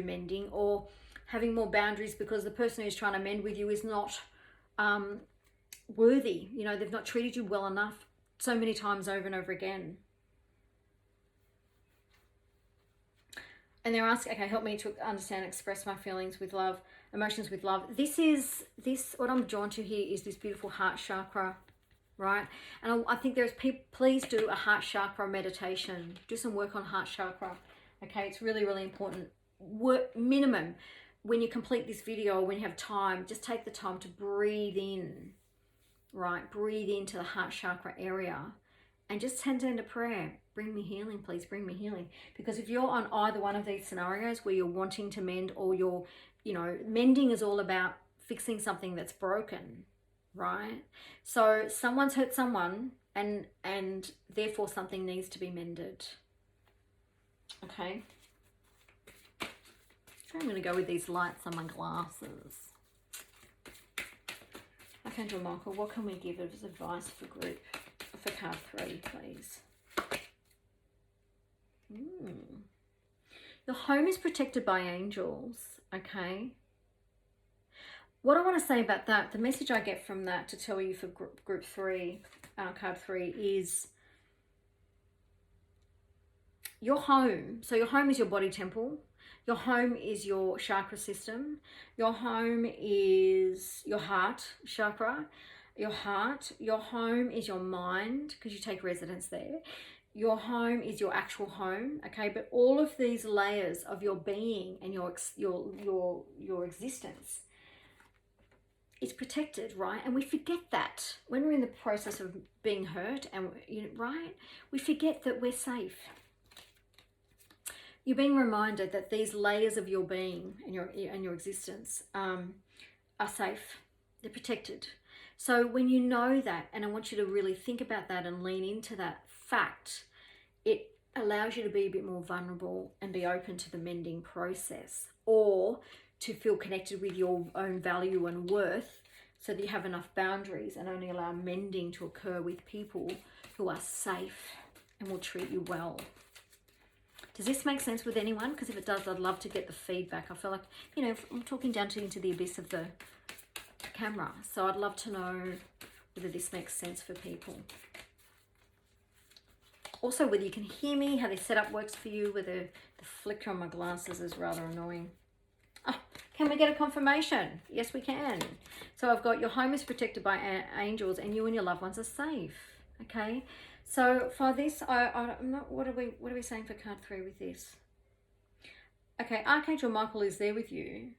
mending, or having more boundaries because the person who's trying to mend with you is not worthy. You know, they've not treated you well enough so many times over and over again. And they're asking, okay, help me to understand, express my feelings with love, emotions with love. What I'm drawn to here is this beautiful heart chakra, right? And I think there's people, please do a heart chakra meditation. Do some work on heart chakra, okay? It's really, really important. Minimum, when you complete this video, when you have time, just take the time to breathe in, right? Breathe into the heart chakra area and just send into prayer. Bring me healing, please, bring me healing. Because if you're on either one of these scenarios where you're wanting to mend, or you're, mending is all about fixing something that's broken, right? So someone's hurt someone, and therefore something needs to be mended, okay? I'm going to go with these lights on my glasses. Archangel Michael, what can we give as advice for card 3, please? Your home is protected by angels, okay? What I want to say about that, the message I get from that to tell you for group 3, card 3, is your home. So your home is your body temple. Your home is your chakra system. Your home is your heart chakra. Your home is your mind, because you take residence there. Your home is your actual home, okay? But all of these layers of your being and your existence is protected, right? And we forget that when we're in the process of being hurt, and right? We forget that we're safe. You're being reminded that these layers of your being and your existence are safe. They're protected. So when you know that, and I want you to really think about that and lean into that fact, it allows you to be a bit more vulnerable and be open to the mending process, or to feel connected with your own value and worth, so that you have enough boundaries and only allow mending to occur with people who are safe and will treat you well. Does this make sense with anyone? Because if it does, I'd love to get the feedback. I feel like, I'm talking down into the abyss of the camera. So I'd love to know whether this makes sense for people. Also, whether you can hear me, how this setup works for you, whether the flicker on my glasses is rather annoying. Oh, can we get a confirmation? Yes, we can. So I've got your home is protected by angels, and you and your loved ones are safe. Okay. So for this, I'm not. What are we saying for card 3 with this? Okay, Archangel Michael is there with you,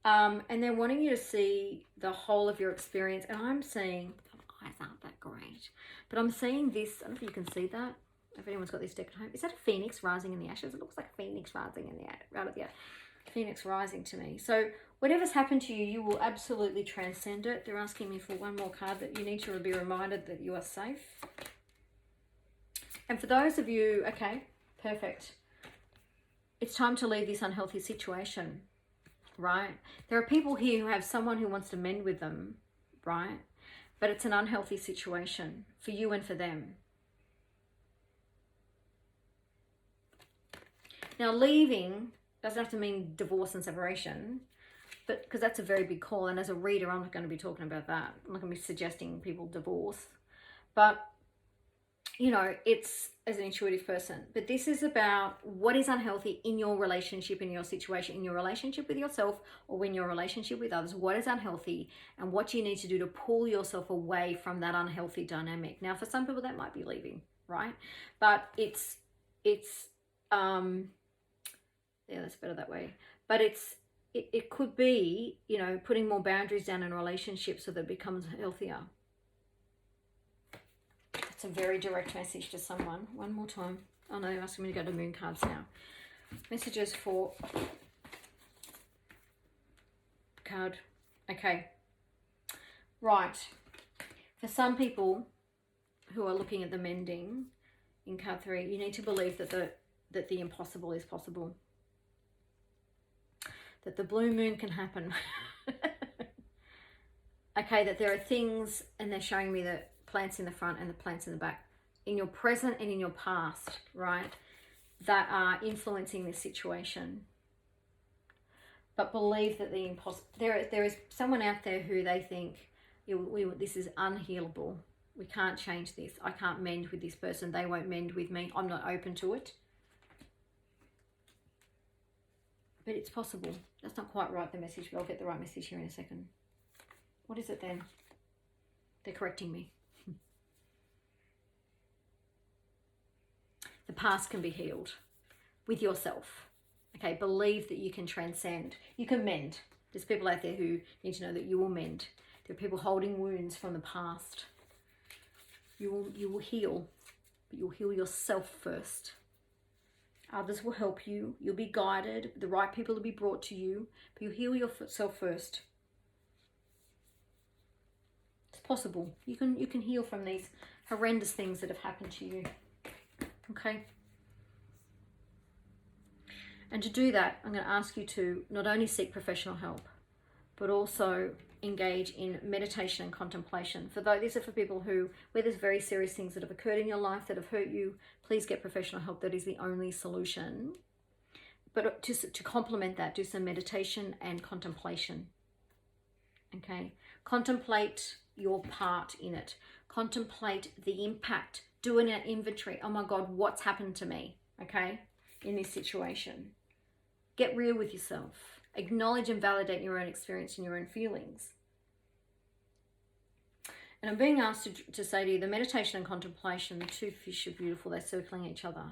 and they're wanting you to see the whole of your experience. And I'm seeing, my eyes aren't that great, but I'm seeing this. I don't know if you can see that. If anyone's got this deck at home, is that a phoenix rising in the ashes? It looks like a phoenix rising in the out of the phoenix rising to me. So whatever's happened to you, you will absolutely transcend it. They're asking me for one more card, that you need to be reminded that you are safe. And for those of you, okay, perfect. It's time to leave this unhealthy situation, right? There are people here who have someone who wants to mend with them, right? But it's an unhealthy situation for you and for them. Now, leaving doesn't have to mean divorce and separation, but because that's a very big call. And as a reader, I'm not going to be talking about that. I'm not going to be suggesting people divorce. But, you know, it's as an intuitive person. But this is about what is unhealthy in your relationship, in your situation, in your relationship with yourself, or in your relationship with others. What is unhealthy, and what you need to do to pull yourself away from that unhealthy dynamic. Now, for some people, that might be leaving, right? But it's yeah, that's better that way. But it could be, you know, putting more boundaries down in a relationship so that it becomes healthier. It's a very direct message to someone. One more time. Oh no, you're asking me to go to moon cards now. Messages for card. Okay. Right. For some people who are looking at the mending in card 3, you need to believe that the impossible is possible. That the blue moon can happen. Okay, that there are things, and they're showing me the plants in the front and the plants in the back, in your present and in your past, right, that are influencing this situation. But believe that the impossible, there is someone out there who they think, this is unhealable. We can't change this. I can't mend with this person. They won't mend with me. I'm not open to it. But it's possible. That's not quite right, the message, but I'll get the right message here in a second. What is it then? They're correcting me. The past can be healed with yourself. Okay, believe that you can transcend. You can mend. There's people out there who need to know that you will mend. There are people holding wounds from the past. You will heal, but you'll heal yourself first. Others will help you. You'll be guided. The right people will be brought to you. But you heal yourself first. It's possible. You can heal from these horrendous things that have happened to you. Okay? And to do that, I'm going to ask you to not only seek professional help, but also engage in meditation and contemplation. These are for people where there's very serious things that have occurred in your life that have hurt you. Please get professional help. That is the only solution. But to complement that, do some meditation and contemplation. Okay? Contemplate your part in it. Contemplate the impact. Do an inventory. Oh my God, what's happened to me? Okay? In this situation. Get real with yourself. Acknowledge and validate your own experience and your own feelings. And I'm being asked to say to you, the meditation and contemplation, the two fish are beautiful. They're circling each other.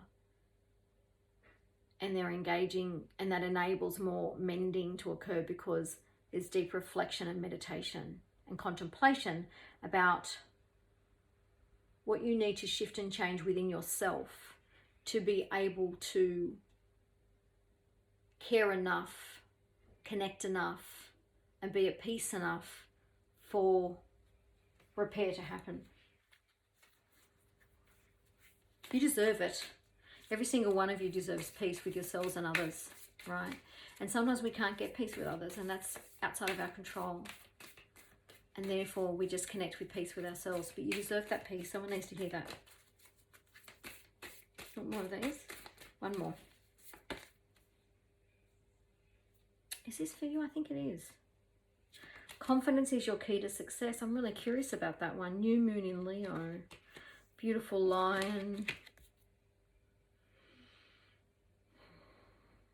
And they're engaging, and that enables more mending to occur because there's deep reflection and meditation and contemplation about what you need to shift and change within yourself to be able to care enough, connect enough, and be at peace enough for repair to happen. You deserve it. Every single one of you deserves peace with yourselves and others, right? And sometimes we can't get peace with others, and that's outside of our control. And therefore, we just connect with peace with ourselves. But you deserve that peace. Someone needs to hear that. Want more of these? One more. Is this for you? I think it is. Confidence is your key to success. I'm really curious about that one. New moon in Leo. Beautiful lion.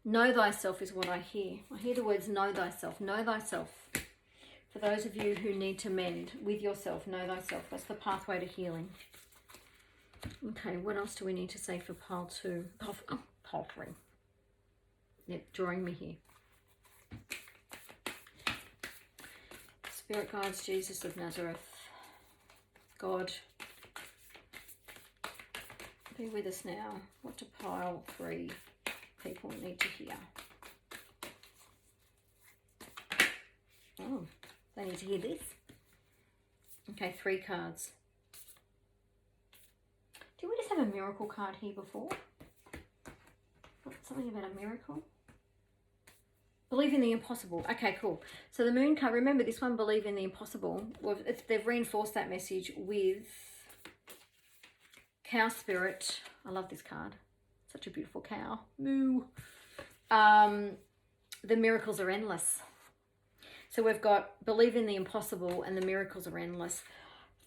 Know thyself is what I hear. I hear the words know thyself. Know thyself. For those of you who need to mend with yourself, know thyself. That's the pathway to healing. Okay, what else do we need to say for pile 2? Pile 3. Yep, drawing me here. Spirit guides, Jesus of Nazareth. God, be with us now. What do pile 3 people need to hear? Oh, they need to hear this. Okay, 3 cards. Did we just have a miracle card here before? Something about a miracle? Believe in the impossible. Okay, cool. So the moon card, remember this one, believe in the impossible. Well, they've reinforced that message with Cow Spirit. I love this card. Such a beautiful cow. Moo. The miracles are endless. So we've got believe in the impossible and the miracles are endless.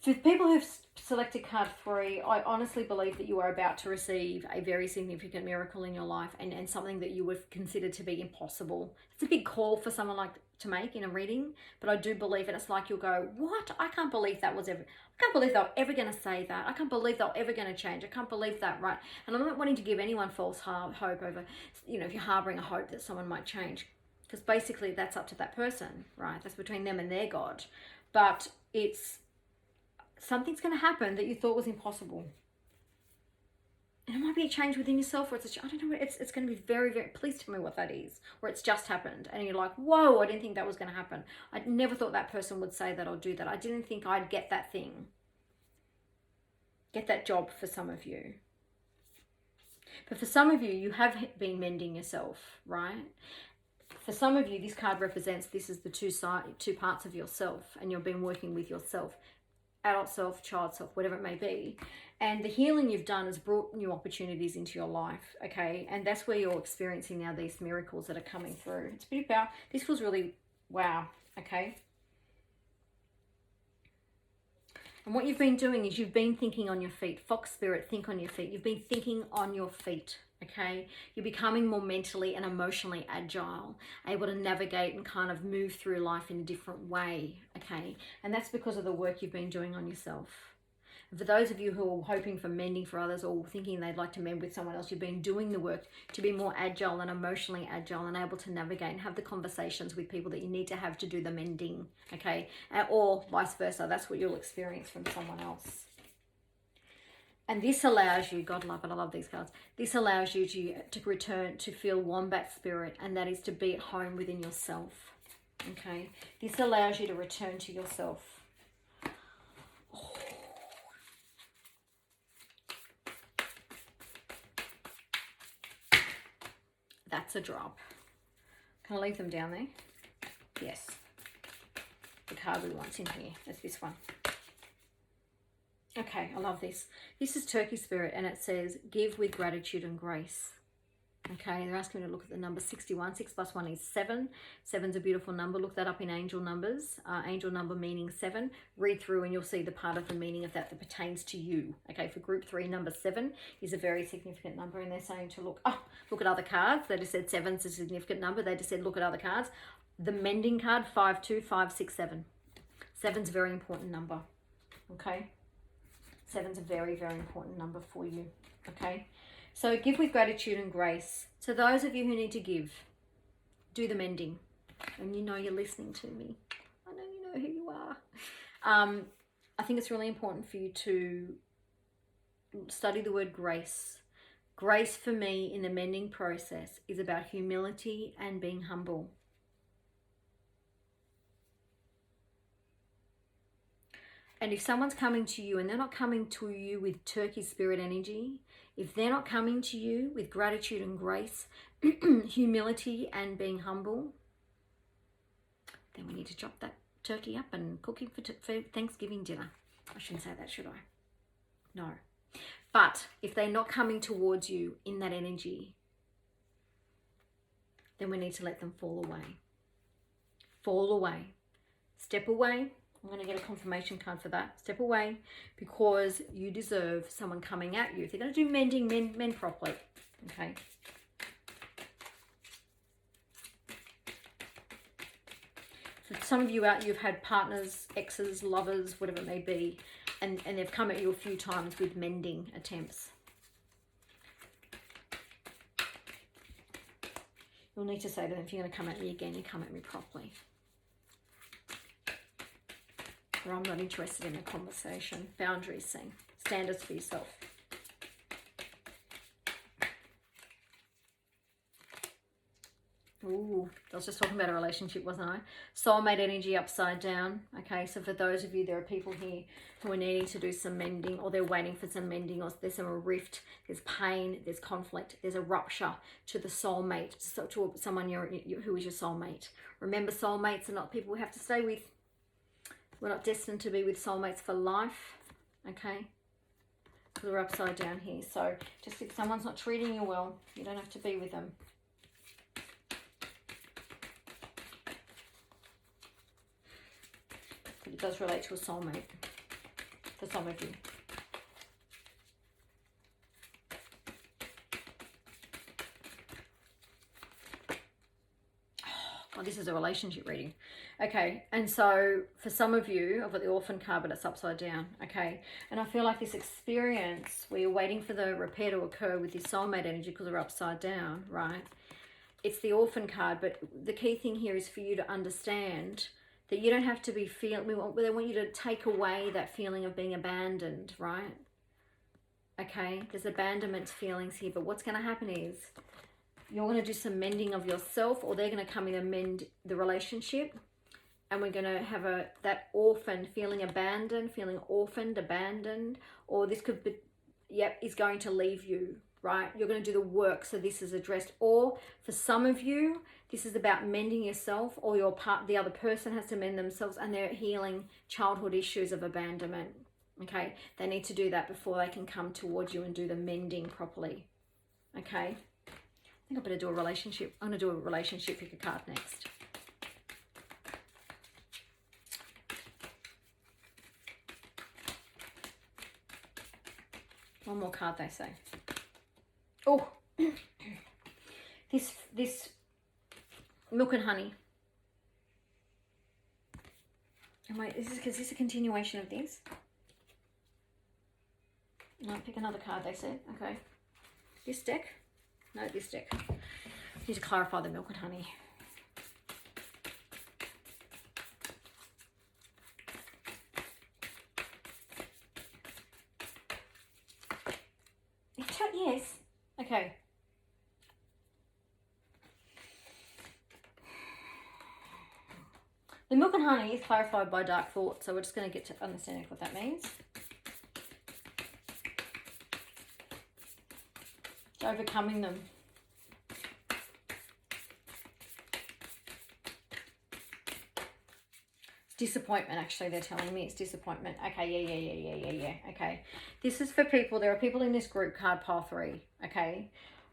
For people who've selected card 3, I honestly believe that you are about to receive a very significant miracle in your life and something that you would consider to be impossible. It's a big call for someone like to make in a reading, but I do believe it. It's like you'll go, what? I can't believe that was ever, I can't believe they're ever going to say that. I can't believe they're ever going to change. I can't believe that, right? And I'm not wanting to give anyone false hope over, if you're harboring a hope that someone might change, because basically that's up to that person, right? That's between them and their God. But something's going to happen that you thought was impossible. And it might be a change within yourself, or I don't know, it's going to be very, very, please tell me what that is. Or it's just happened. And you're like, whoa, I didn't think that was going to happen. I never thought that person would say that or do that. I didn't think I'd get that thing. Get that job for some of you. But for some of you, you have been mending yourself, right? For some of you, this card represents this is the two parts of yourself, and you've been working with yourself. Adult self, child self, whatever it may be. And the healing you've done has brought new opportunities into your life, okay? And that's where you're experiencing now these miracles that are coming through. It's pretty powerful. This feels really, wow, okay? And what you've been doing is you've been thinking on your feet. Fox spirit, think on your feet. You've been thinking on your feet, okay? You're becoming more mentally and emotionally agile, able to navigate and kind of move through life in a different way, okay? And that's because of the work you've been doing on yourself. And for those of you who are hoping for mending for others or thinking they'd like to mend with someone else, you've been doing the work to be more agile and emotionally agile and able to navigate and have the conversations with people that you need to have to do the mending, okay? Or vice versa. That's what you'll experience from someone else. And this allows you, God love it, I love these cards. This allows you to return to feel wombat spirit, and that is to be at home within yourself, okay? This allows you to return to yourself. Oh. That's a drop. Can I leave them down there? Yes. The card we want in here is this one. Okay, I love this. This is Turkey Spirit, and it says, give with gratitude and grace. Okay, they're asking me to look at the number 61. 6 plus 1 is 7. 7's a beautiful number. Look that up in angel numbers. Angel number meaning 7. Read through and you'll see the part of the meaning of that pertains to you. Okay, for group 3, number 7 is a very significant number, and they're saying to look at other cards. They just said 7's a significant number. They just said look at other cards. The mending card, 5, 2, 5, 6, 7. 7's a very important number. Okay. 7's a very, very important number for you, okay? So give with gratitude and grace. So those of you who need to give, do the mending. And you know you're listening to me. I know you know who you are. I think it's really important for you to study the word grace. Grace for me in the mending process is about humility and being humble. And if someone's coming to you and they're not coming to you with Turkey spirit energy, if they're not coming to you with gratitude and grace, humility and being humble, then we need to chop that turkey up and cook it for Thanksgiving dinner. I shouldn't say that, should I? No. But if they're not coming towards you in that energy, then we need to let them fall away. Fall away. Step away. I'm going to get a confirmation card for that. Step away, because you deserve someone coming at you. If they're going to do mending, mend properly. Okay. For some of you out, you've had partners, exes, lovers, whatever it may be, and they've come at you a few times with mending attempts. You'll need to say to them, if you're going to come at me again, you come at me properly. Or I'm not interested in a conversation. Boundaries, saying standards for yourself. Ooh, I was just talking about a relationship, wasn't I? Soulmate energy upside down. Okay, so for those of you, there are people here who are needing to do some mending, or they're waiting for some mending, or there's some rift, there's pain, there's conflict, there's a rupture to the soulmate, to someone who is your soulmate. Remember, soulmates are not people we have to stay with. We're not destined to be with soulmates for life, okay? because we're upside down here. So just if someone's not treating you well, you don't have to be with them. But it does relate to a soulmate for some of you. Oh, this is a relationship reading. Okay, and so for some of you, I've got the Orphan card, but it's upside down. Okay, and I feel like this experience where you're waiting for the repair to occur with this soulmate energy because they're upside down, right? It's the Orphan card, but the key thing here is for you to understand that you don't have to be feeling, they want you to take away that feeling of being abandoned, right? Okay, there's abandonment feelings here, but what's going to happen is you're going to do some mending of yourself, or they're going to come in and mend the relationship, and we're going to have that orphan feeling abandoned, feeling orphaned, abandoned, or this could be, yep, is going to leave you, right? You're going to do the work so this is addressed. Or for some of you, this is about mending yourself, or the other person has to mend themselves, and they're healing childhood issues of abandonment. Okay, they need to do that before they can come towards you and do the mending properly. Okay, I think I better do a relationship. I'm going to do a relationship, pick a card next. One more card, they say. Oh, this milk and honey. Is this a continuation of this? No, pick another card, they said. Okay. This deck? No, this deck. Need to clarify the milk and honey. Yes. Okay. The milk and honey is clarified by dark thought, so we're just going to get to understanding what that means. It's overcoming them. Disappointment, actually, they're telling me it's disappointment. Okay, yeah. Okay, this is for people. There are people in this group, card pile 3. Okay,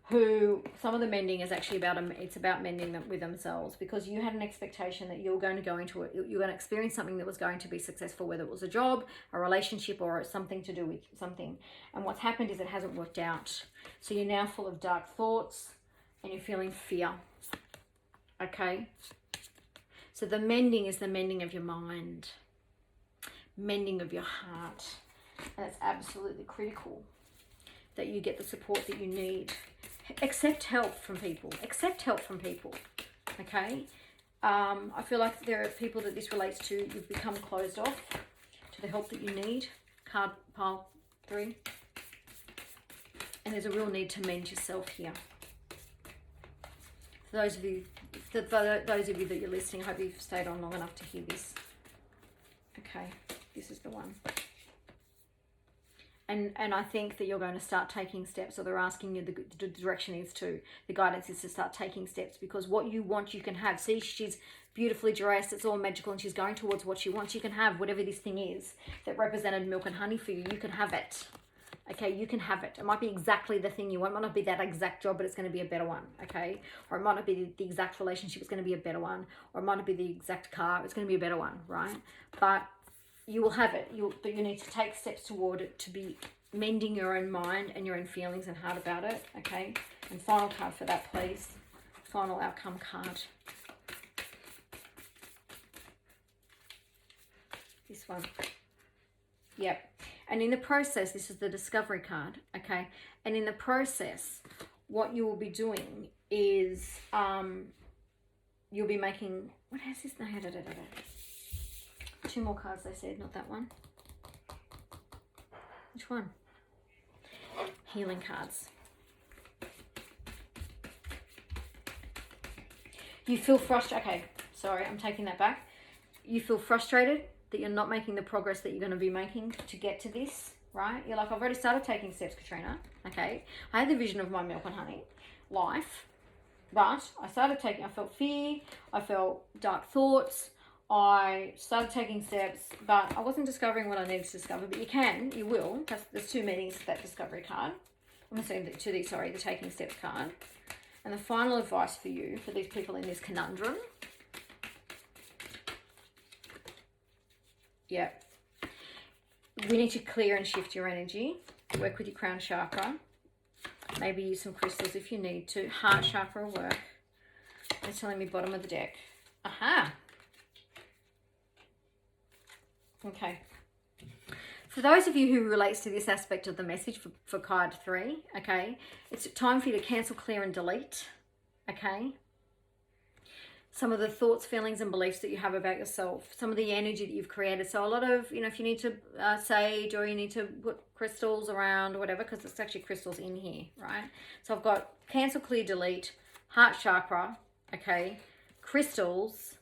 who some of the mending is actually about it's about mending them with themselves, because you had an expectation that you're going to go into it. You're going to experience something that was going to be successful, whether it was a job, a relationship, or something to do with something. And what's happened is it hasn't worked out. So you're now full of dark thoughts, and you're feeling fear. Okay. So the mending is the mending of your mind, mending of your heart. And it's absolutely critical that you get the support that you need. Accept help from people. Accept help from people, okay? I feel like there are people that this relates to. You've become closed off to the help that you need. Card pile 3. And there's a real need to mend yourself here. For those of you that you're listening, I hope you've stayed on long enough to hear this. Okay, this is the one. And I think that you're going to start taking steps, or they're asking you, the direction is to, the guidance is to start taking steps, because what you want, you can have. See, she's beautifully dressed, it's all magical, and she's going towards what she wants. You can have whatever this thing is that represented milk and honey for you. You can have it. Okay, you can have it. It might be exactly the thing you want. It might not be that exact job, but it's going to be a better one, okay? Or it might not be the exact relationship, it's going to be a better one. Or it might not be the exact car, it's going to be a better one, right? But you will have it. But you need to take steps toward it, to be mending your own mind and your own feelings and heart about it, okay? And final card for that, please. Final outcome card. This one. Yep. And in the process, this is the discovery card, okay? And in the process, what you will be doing is you'll be making, what has this? No, 2 more cards, they said, not that one. Which one? Healing cards. You feel frustrated. Okay, sorry, I'm taking that back. You feel frustrated that you're not making the progress that you're going to be making to get to this, right? You're like, I've already started taking steps, Katrina. Okay, I had the vision of my milk and honey life, but I felt fear, I felt dark thoughts, I started taking steps, but I wasn't discovering what I needed to discover. But you will. There's two meanings to that discovery card. I'm saying the taking steps card. And the final advice for you, for these people in this conundrum. Yeah. We need to clear and shift your energy. Work with your crown chakra. Maybe use some crystals if you need to. Heart chakra work. They're telling me bottom of the deck. Aha. Okay. For those of you who relates to this aspect of the message for card 3, okay, it's time for you to cancel, clear, and delete, okay? Some of the thoughts, feelings, and beliefs that you have about yourself, some of the energy that you've created. So a lot of, if you need to sage, or you need to put crystals around or whatever, because it's actually crystals in here, right? So I've got cancel, clear, delete, heart chakra, okay, crystals,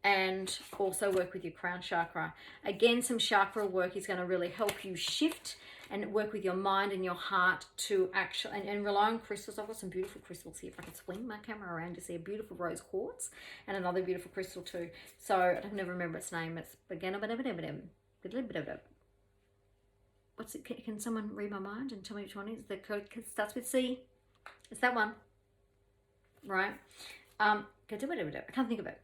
and also work with your crown chakra. Again, some chakra work is going to really help you shift and work with your mind and your heart to actually, and rely on crystals. I've got some beautiful crystals here. If I can swing my camera around to see a beautiful rose quartz and another beautiful crystal too. So I don't never remember its name. It's what's it? Can someone read my mind and tell me which one it is? The code starts with C. It's that one, right? I can't think of it.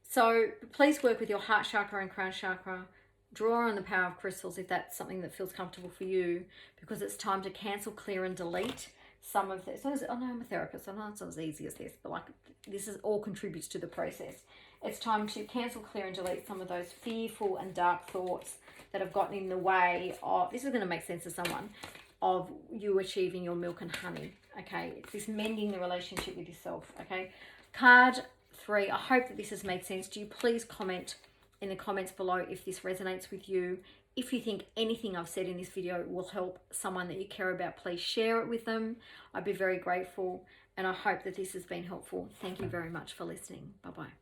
So please work with your heart chakra and crown chakra. Draw on the power of crystals if that's something that feels comfortable for you, because it's time to cancel, clear, and delete some of this. I know I'm a therapist. I know it's not as easy as this, but this is all contributes to the process. It's time to cancel, clear, and delete some of those fearful and dark thoughts that have gotten in the way of, this is going to make sense to someone, of you achieving your milk and honey, okay? It's this mending the relationship with yourself, okay? Card 3, I hope that this has made sense to you. Please comment in the comments below if this resonates with you. If you think anything I've said in this video will help someone that you care about, please share it with them. I'd be very grateful, and I hope that this has been helpful. Thank you very much for listening. Bye-bye.